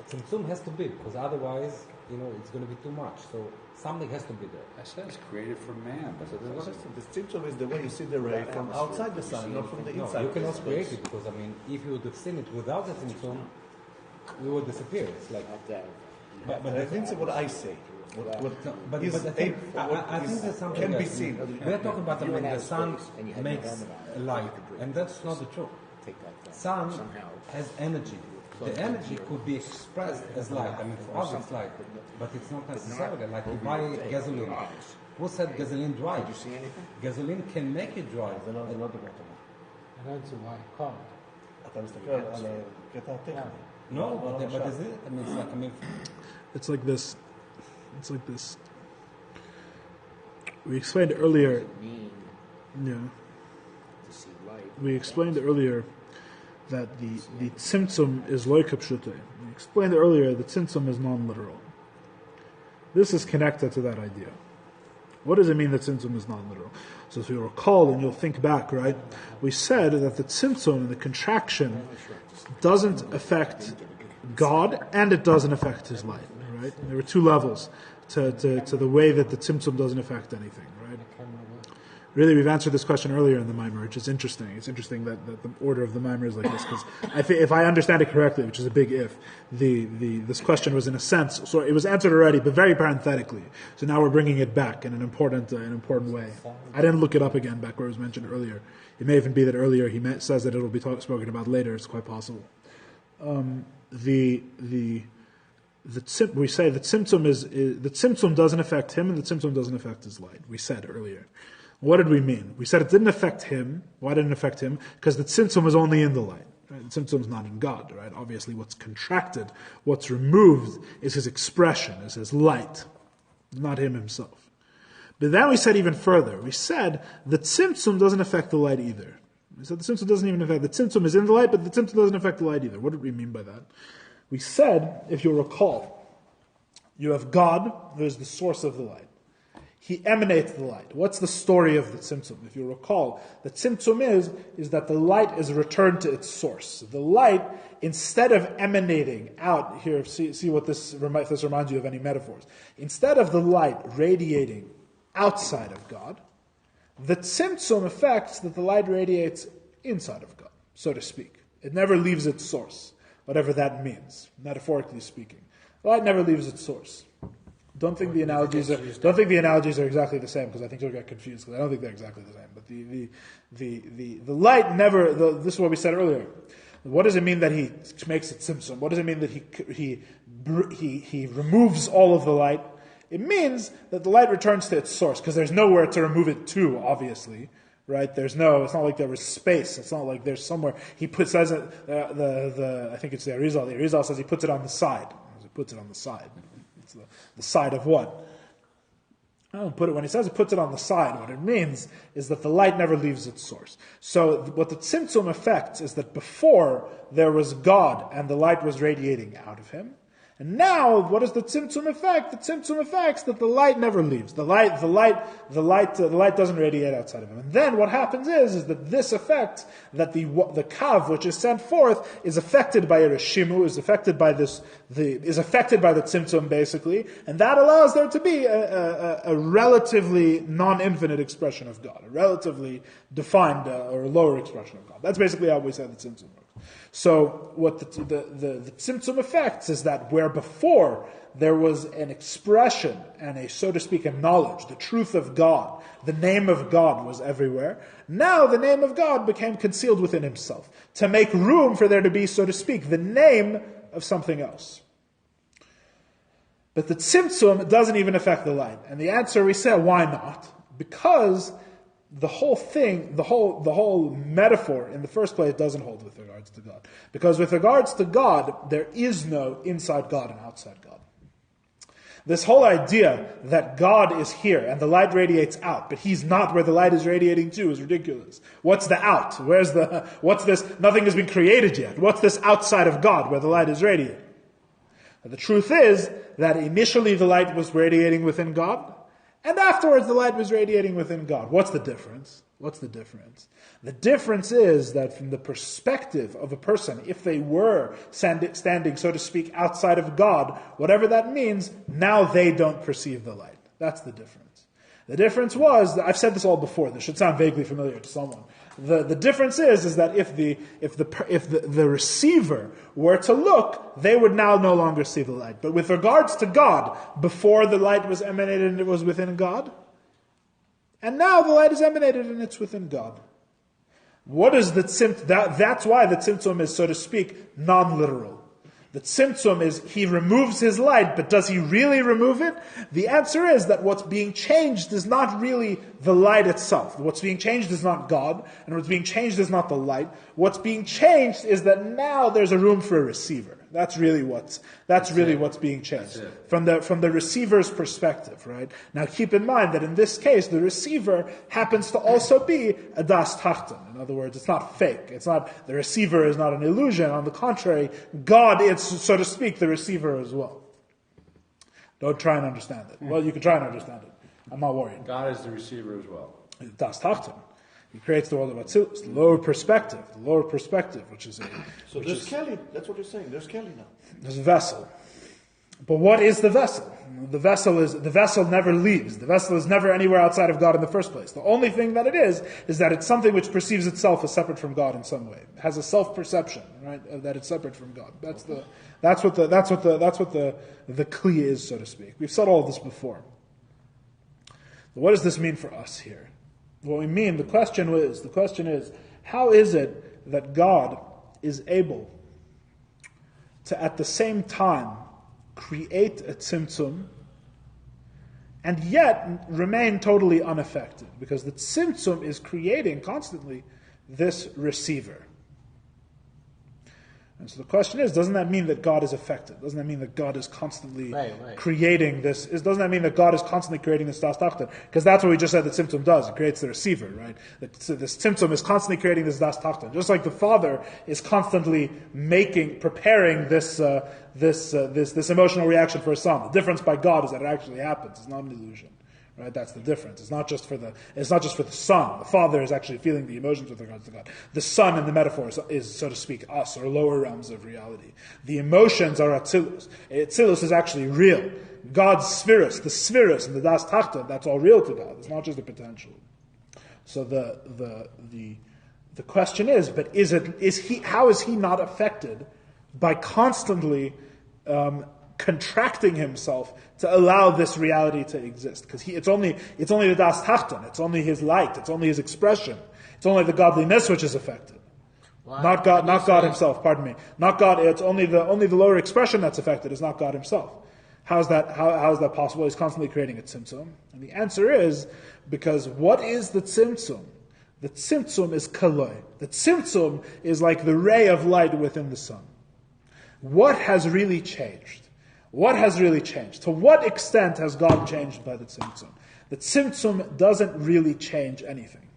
Tzimtzum has to be, because otherwise, it's going to be too much. So something has to be there. I said it's created for man. But it doesn't. The tzimtzum is the way you see the ray from outside the sun, not from the No, inside. you cannot create it, because, if you would have seen it without the Tzimtzum, we would disappear. It's like... But I think what I say. But I think there's something can be else. seen. We're talking about the sun makes light, and that's not the truth. Sun has energy. The energy could be expressed as light. For us it's light, but it's not necessarily like you buy gasoline. Who said gasoline dries? Did you see anything? Gasoline can make it dry. אתה מסתכל על הקטע הטכני. No, but is it? It's like this. It's like this. We explained earlier. Yeah. We explained earlier that the tzimtzum is loy kapshute. We explained earlier the tzimtzum is non-literal. This is connected to that idea. What does it mean that tzimtzum is non-literal? So if you recall and you'll think back, right? We said that the tzimtzum, the contraction, doesn't affect God and it doesn't affect His light, right? There were two levels to the way that the tzimtzum doesn't affect anything, right? Really, we've answered this question earlier in the Maimer, which is interesting. It's interesting that the order of the Maimer is like this, because I think if I understand it correctly, which is a big if, this question was in a sense, so it was answered already, but very parenthetically. So now we're bringing it back in an important way. I didn't look it up again back where it was mentioned earlier. It may even be that earlier he says that it will be spoken about later. It's quite possible. We say that the tzimtzum doesn't affect him and the tzimtzum doesn't affect his light. We said earlier. What did we mean? We said it didn't affect him. Why didn't it affect him? Because the tzimtzum is only in the light. Right? The tzimtzum is not in God. Right? Obviously, what's contracted, what's removed, is his expression, is his light, not him himself. But then we said even further. We said the tzimtzum doesn't affect the light either. We said the tzimtzum doesn't even affect the tzimtzum is in the light, but the tzimtzum doesn't affect the light either. What did we mean by that? We said, if you recall, you have God, who is the source of the light. He emanates the light. What's the story of the tzimtzum? If you recall, the tzimtzum is that the light is returned to its source. The light, instead of emanating out, here, see what this reminds you of any metaphors. Instead of the light radiating outside of God, the tzimtzum affects that the light radiates inside of God, so to speak. It never leaves its source, whatever that means, metaphorically speaking. The light never leaves its source. Don't think the analogies are exactly the same, because I think you'll get confused, because I don't think they're exactly the same. But the light never. This is what we said earlier. What does it mean that he makes it tzimtzum? What does it mean that he removes all of the light? It means that the light returns to its source, because there's nowhere to remove it to, obviously. Right? It's not like there was space. It's not like there's somewhere. He says it, I think it's the Arizal. The Arizal says he puts it on the side. He puts it on the side. It's the side of what? I don't put it, when he says he puts it on the side, what it means is that the light never leaves its source. So what the tzimtzum affects is that before there was God and the light was radiating out of him. And now, what does the tzimtzum affect? The tzimtzum affects that the light never leaves. The light doesn't radiate outside of him. And then what happens is that this affects that the kav which is sent forth is affected by a reshimu, is affected by the tzimtzum basically, and that allows there to be a relatively non-infinite expression of God, a relatively defined or lower expression of God. That's basically how we say the tzimtzum works. So what the tzimtzum affects is that where before there was an expression and a, so to speak, a knowledge, the truth of God, the name of God was everywhere, now the name of God became concealed within himself, to make room for there to be, so to speak, the name of something else. But the tzimtzum doesn't even affect the light. And the answer, we say, why not? Because the whole thing, the whole metaphor in the first place doesn't hold with regards to God. Because with regards to God, there is no inside God and outside God. This whole idea that God is here and the light radiates out, but He's not where the light is radiating to, is ridiculous. What's the out? What's this? Nothing has been created yet. What's this outside of God where the light is radiating? And the truth is that initially the light was radiating within God, and afterwards the light was radiating within God. What's the difference? What's the difference? The difference is that from the perspective of a person, if they were standing, so to speak, outside of God, whatever that means, now they don't perceive the light. That's the difference. The difference was, I've said this all before, this should sound vaguely familiar to someone. The difference is that if the receiver were to look, they would now no longer see the light. But with regards to God, before the light was emanated and it was within God, and now the light is emanated and it's within God. What is the tzimtzum? That's why the tzimtzum is, so to speak, non-literal. The tzimtzum is, he removes his light, but does he really remove it? The answer is that what's being changed is not really the light itself. What's being changed is not God, and what's being changed is not the light. What's being changed is that now there's a room for a receiver. That's really what's being changed from the receiver's perspective, right? Now keep in mind that in this case the receiver happens to also be a das tachten. In other words, it's not fake. It's not, the receiver is not an illusion. On the contrary, God is, so to speak, the receiver as well. Don't try and understand it. Well, you can try and understand it. I'm not worried. God is the receiver as well. Das tachten. He creates the world of Atzilus, the lower perspective, which is there's Kelly. That's what you're saying. There's Kelly now. There's a vessel. But what is the vessel? The vessel never leaves. The vessel is never anywhere outside of God in the first place. The only thing that it is that it's something which perceives itself as separate from God in some way. It has a self-perception, right, that it's separate from God. That's what the kli is, so to speak. We've said all of this before. But what does this mean for us here? What we mean, the question is, how is it that God is able to, at the same time, create a tzimtzum and yet remain totally unaffected? Because the tzimtzum is creating constantly this receiver. And so the question is, doesn't that mean that God is affected? Doesn't that mean that God is constantly creating this? Doesn't that mean that God is constantly creating this das tachten? Because that's what we just said the tzimtzum does. It creates the receiver, right? So this tzimtzum is constantly creating this das tachten. Just like the Father is constantly preparing this emotional reaction for His Son. The difference by God is that it actually happens. It's not an illusion. Right, that's the difference. It's not just for the Son. The Father is actually feeling the emotions with regards to God. The Son in the metaphor is, so to speak, us, or lower realms of reality. The emotions are Atzilus. Atzilus is actually real. God's spheres, the spheres and the das tachten, that's all real to God. It's not just the potential. So the question is, but how is He not affected by constantly contracting Himself to allow this reality to exist? Because it's only the das tachten, it's only His light, it's only His expression, it's only the godliness which is affected. Not God Himself. Pardon me. Not God. It's only the lower expression that's affected. It's not God Himself. How is that possible? He's constantly creating a tzimtzum, and the answer is because what is the tzimtzum? The tzimtzum is kaloi. The tzimtzum is like the ray of light within the sun. What has really changed? What has really changed? To what extent has God changed by the tzimtzum? The tzimtzum doesn't really change anything.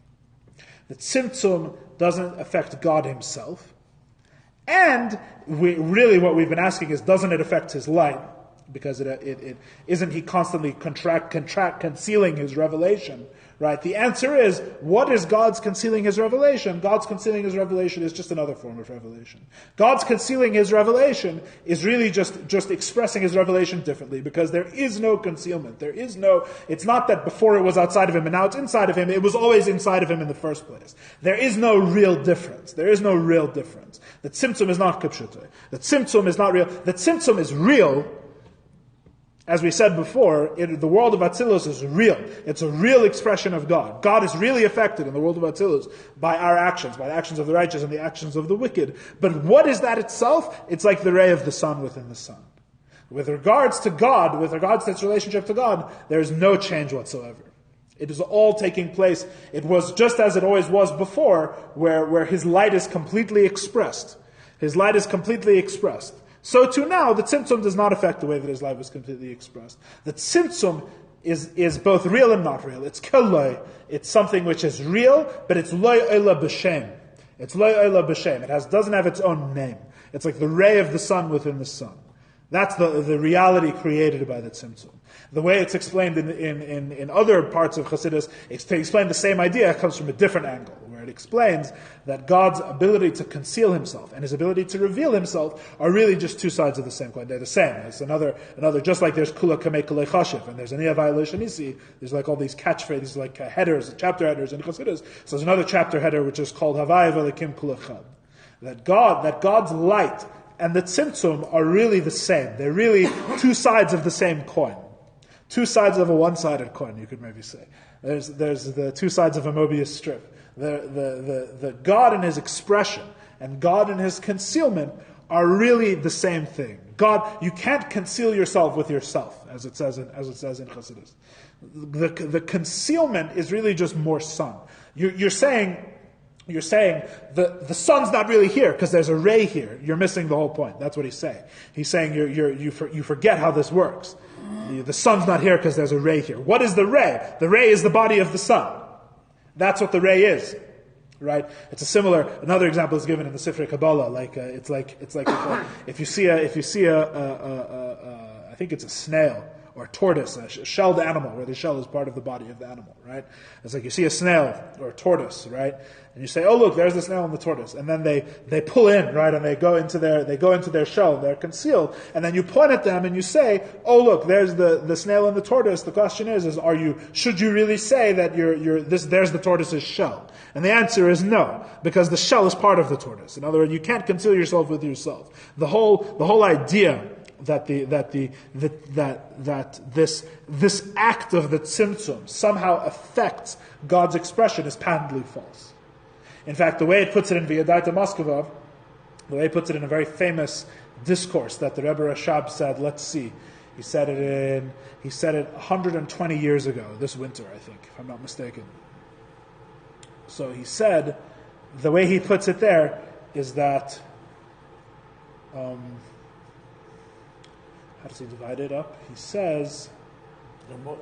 The tzimtzum doesn't affect God Himself. And what we've been asking is, doesn't it affect His light? Because it isn't He constantly concealing His revelation? Right? The answer is, what is God's concealing His revelation? God's concealing His revelation is just another form of revelation. God's concealing His revelation is really just expressing His revelation differently, because there is no concealment. It's not that before it was outside of Him and now it's inside of Him. It was always inside of Him in the first place. There is no real difference. The tzimtzum is not kipshutay. The tzimtzum is not real. The tzimtzum is real. As we said before, the world of Atzilus is real. It's a real expression of God. God is really affected in the world of Atzilus by our actions, by the actions of the righteous and the actions of the wicked. But what is that itself? It's like the ray of the sun within the sun. With regards to God, with regards to its relationship to God, there is no change whatsoever. It is all taking place. It was just as it always was before, where His light is completely expressed. His light is completely expressed. So too now, the tzimtzum does not affect the way that His light was completely expressed. The tzimtzum is both real and not real. It's koloi. It's something which is real, but it's loy ola b'shem. It's loy ola b'shem. It doesn't have its own name. It's like the ray of the sun within the sun. That's the reality created by the tzimtzum. The way it's explained in other parts of Chassidus, to explain the same idea comes from a different angle, where it explains that God's ability to conceal Himself and His ability to reveal Himself are really just two sides of the same coin. They're the same. It's another, just like there's kula kamei kulei chashiv, and there's aniyah v'aylo. There's like all these catchphrases, like headers, chapter headers in Chassidus. So there's another chapter header which is called Havai v'lekim kula chad. That God's light and the tzimtzum are really the same. They're really two sides of the same coin. Two sides of a one-sided coin, you could maybe say. There's the two sides of a Mobius strip. The God in His expression and God in His concealment are really the same thing. God, you can't conceal yourself with yourself, as it says in Chassidus. The concealment is really just more sun. You're saying the sun's not really here because there's a ray here. You're missing the whole point. That's what he's saying. He's saying you forget how this works. The sun's not here because there's a ray here. What is the ray? The ray is the body of the sun. That's what the ray is, right? Another example is given in the Sifrei Kabbalah. It's like if you see I think it's a snail or a tortoise, a shelled animal, where the shell is part of the body of the animal, right? It's like you see a snail or a tortoise, right? And you say, oh look, there's the snail and the tortoise. And then they pull in, right? And they go into their shell, they're concealed. And then you point at them and you say, oh look, there's the snail and the tortoise. The question is should you really say that there's the tortoise's shell? And the answer is no, because the shell is part of the tortoise. In other words, you can't conceal yourself with yourself. The whole idea that this act of the tzimtzum somehow affects God's expression is patently false. In fact, the way it puts it in V'yadaita Moskova, the way it puts it in a very famous discourse that the Rebbe Rashab said, let's see, he said it 120 years ago, this winter, I think, if I'm not mistaken. So he said, the way he puts it there is that, how does he divide it up? He says,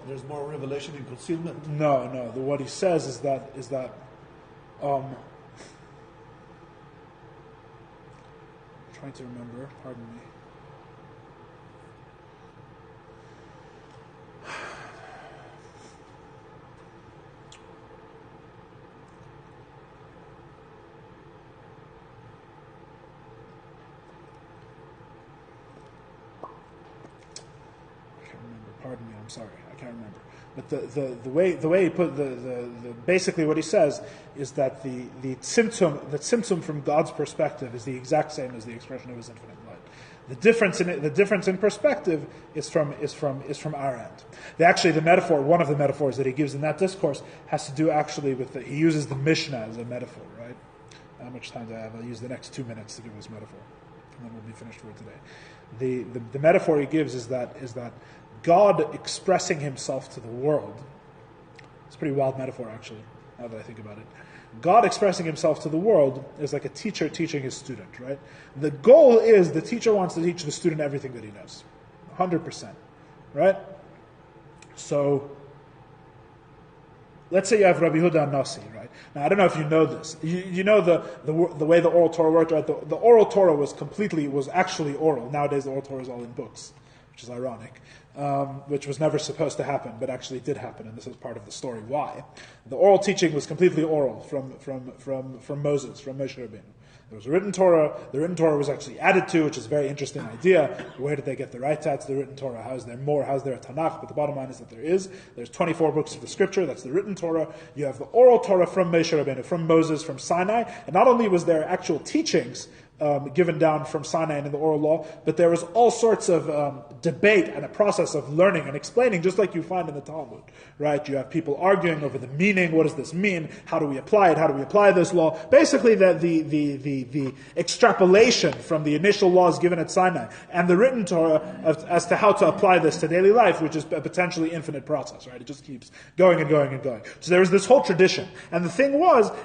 there's more revelation in concealment. No. What he says is that I'm trying to remember. Pardon me. Pardon me, I'm sorry, I can't remember. But the way he put basically what he says is that the tzimtzum from God's perspective is the exact same as the expression of His infinite light. The difference in perspective is from our end. The metaphor, one of the metaphors that he gives in that discourse, has to do actually with he uses the Mishnah as a metaphor, right? How much time do I have? I'll use the next 2 minutes to give this metaphor, and then we'll be finished for today. The metaphor he gives is that God expressing Himself to the world. It's a pretty wild metaphor, actually, now that I think about it. God expressing Himself to the world is like a teacher teaching his student, right? The goal is the teacher wants to teach the student everything that he knows. 100%, right? So, let's say you have Rabbi Yehuda Nasi, right? Now, I don't know if you know this. You know the way the oral Torah worked, right? The oral Torah was actually oral. Nowadays, the oral Torah is all in books, which is ironic. Which was never supposed to happen, but actually did happen, and this is part of the story. Why? The oral teaching was completely oral from Moses, from Moshe Rabbeinu. There was a written Torah. The written Torah was actually added to, which is a very interesting idea. Where did they get the right to the written Torah? How is there more? How is there a Tanakh? But the bottom line is that there's 24 books of the Scripture. That's the written Torah. You have the oral Torah from Moshe Rabbeinu, from Moses, from Sinai. And not only was there actual teachings, given down from Sinai and in the oral law, but there was all sorts of debate and a process of learning and explaining, just like you find in the Talmud, right? You have people arguing over the meaning. What does this mean? How do we apply it? How do we apply this law? Basically, the extrapolation from the initial laws given at Sinai and the written Torah as to how to apply this to daily life, which is a potentially infinite process, right? It just keeps going and going and going. So there was this whole tradition. And the thing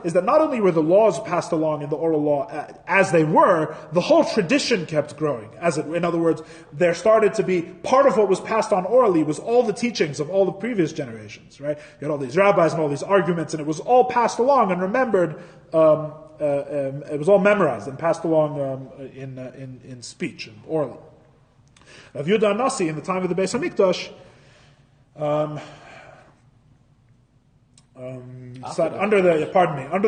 is that not only were the laws passed along in the oral law as they were, the whole tradition kept growing. In other words, there started to be part of what was passed on orally was all the teachings of all the previous generations, right? You had all these rabbis and all these arguments, and it was all passed along and remembered. It was all memorized and passed along in speech and orally. Rav Yehuda Nasi, in the time of the Beis Hamikdash, under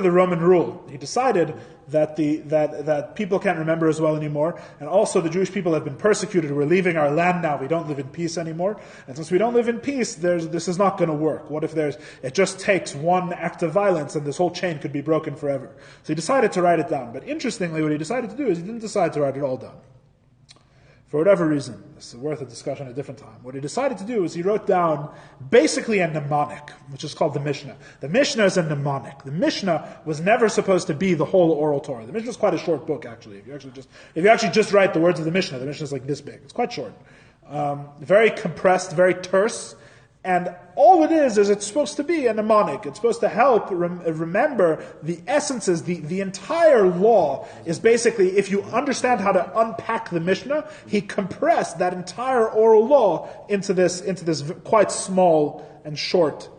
the Roman rule, he decided that people can't remember as well anymore, and also the Jewish people have been persecuted. We're leaving our land now. We don't live in peace anymore, and since we don't live in peace, this is not going to work. What if it just takes one act of violence and this whole chain could be broken forever? So he decided to write it down. But interestingly, what he decided to do is he didn't decide to write it all down. For whatever reason, this is worth a discussion at a different time. What he decided to do is he wrote down basically a mnemonic, which is called the Mishnah. The Mishnah is a mnemonic. The Mishnah was never supposed to be the whole oral Torah. The Mishnah is quite a short book, actually. If you actually just write the words of the Mishnah is like this big. It's quite short. Very compressed, very terse. And all it is it's supposed to be a mnemonic. It's supposed to help remember the essences. The entire law is basically, if you understand how to unpack the Mishnah, he compressed that entire oral law into this quite small and short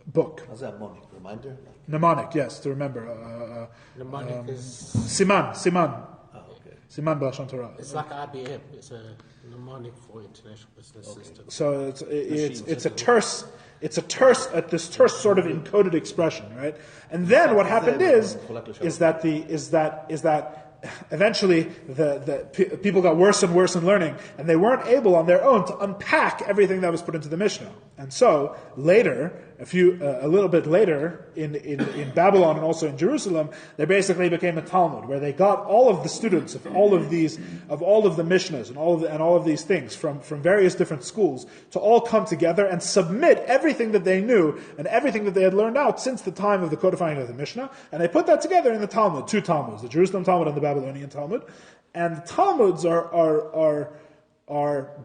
book. How's that mnemonic? Reminder? Mnemonic, yes, to remember. Mnemonic is... Siman. Oh, okay. Siman b'Lashon Torah. It's like IBM. It's a mnemonic for international business system. So it's a terse sort of encoded expression, right? And then what happened is that eventually the people got worse and worse in learning, and they weren't able on their own to unpack everything that was put into the Mishnah. And so later, a little bit later in Babylon and also in Jerusalem, there basically became a Talmud where they got all of the students of all of the Mishnahs and all of these things from various different schools to all come together and submit everything that they knew and everything that they had learned out since the time of the codifying of the Mishnah, and they put that together in the Talmud, two Talmuds, the Jerusalem Talmud and the Babylonian Talmud. And the Talmuds are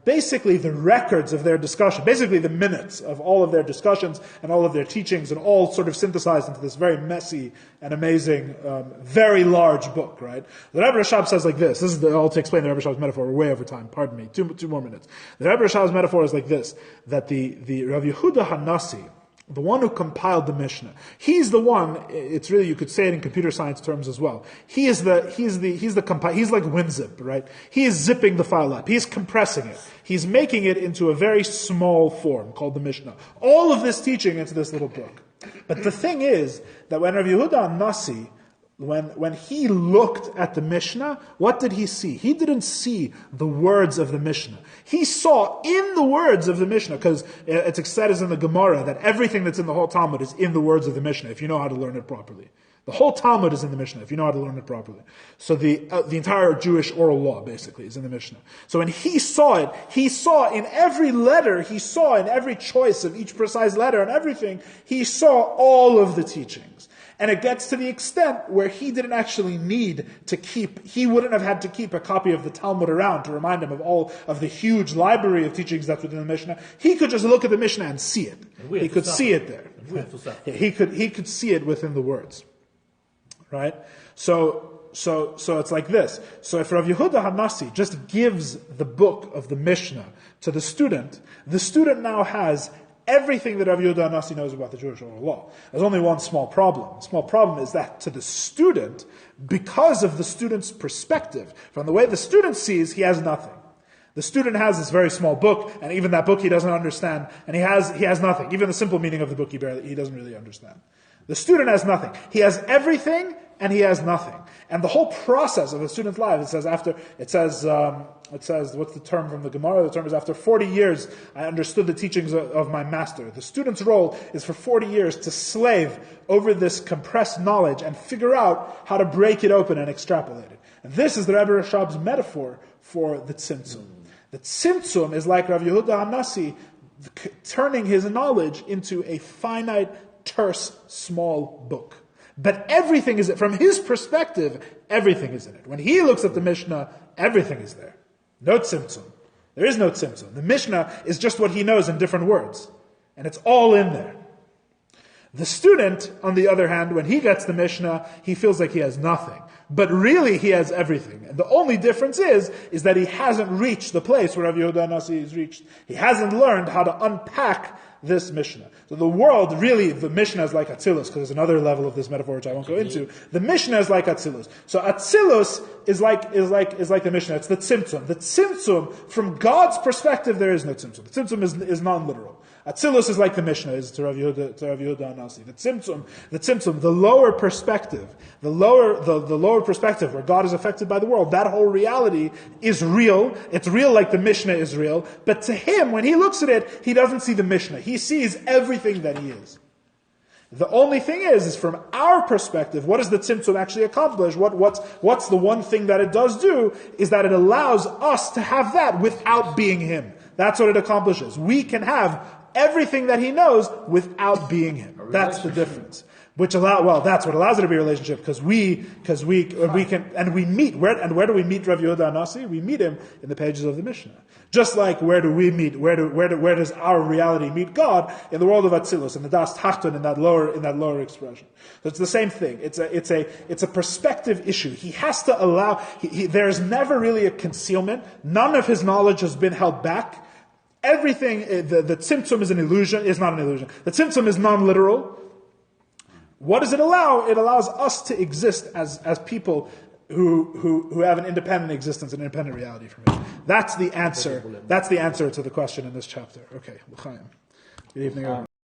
basically the records of their discussion, basically the minutes of all of their discussions and all of their teachings, and all sort of synthesized into this very messy and amazing, very large book, right? The Rebbe Rashab says like this. This is all to explain the Rebbe Rashab's metaphor. We're way over time. Pardon me. Two more minutes. The Rebbe Rashab's metaphor is like this: that the Rav Yehuda Hanasi, the one who compiled the Mishnah, he's the one. It's really, you could say it in computer science terms as well. He's like WinZip, right? He is zipping the file up. He's compressing it. He's making it into a very small form called the Mishnah. All of this teaching into this little book. But the thing is that when Rav Yehuda Nasi, when he looked at the Mishnah, what did he see? He didn't see the words of the Mishnah. He saw in the words of the Mishnah, because it's said as in the Gemara that everything that's in the whole Talmud is in the words of the Mishnah, if you know how to learn it properly. The whole Talmud is in the Mishnah, if you know how to learn it properly. So the entire Jewish oral law, basically, is in the Mishnah. So when he saw it, he saw in every letter, he saw in every choice of each precise letter and everything, he saw all of the teachings. And it gets to the extent where he didn't actually need to he wouldn't have had to keep a copy of the Talmud around to remind him of all of the huge library of teachings that's within the Mishnah. He could just look at the Mishnah and see it. He could see it there. He could see it within the words. Right? So it's like this. So if Rav Yehuda Hanasi just gives the book of the Mishnah to the student now has everything that Rav Yehuda Hanasi knows about the Jewish oral law. There's only one small problem. The small problem is that to the student, because of the student's perspective, from the way the student sees, he has nothing. The student has this very small book, and even that book he doesn't understand, and he has nothing. Even the simple meaning of the book he doesn't really understand. The student has nothing. He has everything and he has nothing. And the whole process of a student's life, it says, what's the term from the Gemara? The term is, after 40 years, I understood the teachings of my master. The student's role is for 40 years to slave over this compressed knowledge and figure out how to break it open and extrapolate it. And this is the Rebbe Rashab's metaphor for the Tzimtzum. The Tzimtzum is like Rav Yehuda HaNasi turning his knowledge into a finite, terse, small book. But everything is, from his perspective, everything is in it. When he looks at the Mishnah, everything is there. No tzimtzum. There is no tzimtzum. The Mishnah is just what he knows in different words. And it's all in there. The student, on the other hand, when he gets the Mishnah, he feels like he has nothing. But really he has everything. And the only difference is that he hasn't reached the place where Rav Yehuda HaNasi has reached. He hasn't learned how to unpack this Mishnah. So the world, really, the Mishnah is like Atzilus, because there's another level of this metaphor which I won't go into. The Mishnah is like Atzilus. So Atzilus is like the Mishnah. It's the Tzimtzum. The Tzimtzum, from God's perspective, there is no Tzimtzum. The Tzimtzum is non-literal. Atzilus is like the Mishnah, is to Rav Yehuda HaNasi. The Tzimtzum, the lower perspective, the lower perspective where God is affected by the world, that whole reality is real. It's real like the Mishnah is real. But to him, when he looks at it, he doesn't see the Mishnah. He sees everything that he is. The only thing is from our perspective, what does the Tzimtzum actually accomplish? What's the one thing that it does do, is that it allows us to have that without being him. That's what it accomplishes. We can have everything that he knows without being him. That's the difference. That's what allows it to be a relationship, because we can, and we meet. Where do we meet Rav Yehuda HaNasi? We meet him in the pages of the Mishnah. Just like where do we meet? Where does our reality meet God? In the world of Atzilus, in the Das Tachtun, in that lower expression. So it's the same thing. It's a perspective issue. He has to allow. There's never really a concealment. None of his knowledge has been held back. Everything, the Tzimtzum is an illusion, is not an illusion. The Tzimtzum is non-literal. What does it allow? It allows us to exist as people who have an independent existence, an independent reality from it. That's the answer. That's the answer to the question in this chapter. Okay, L'chaim. Good evening, everyone.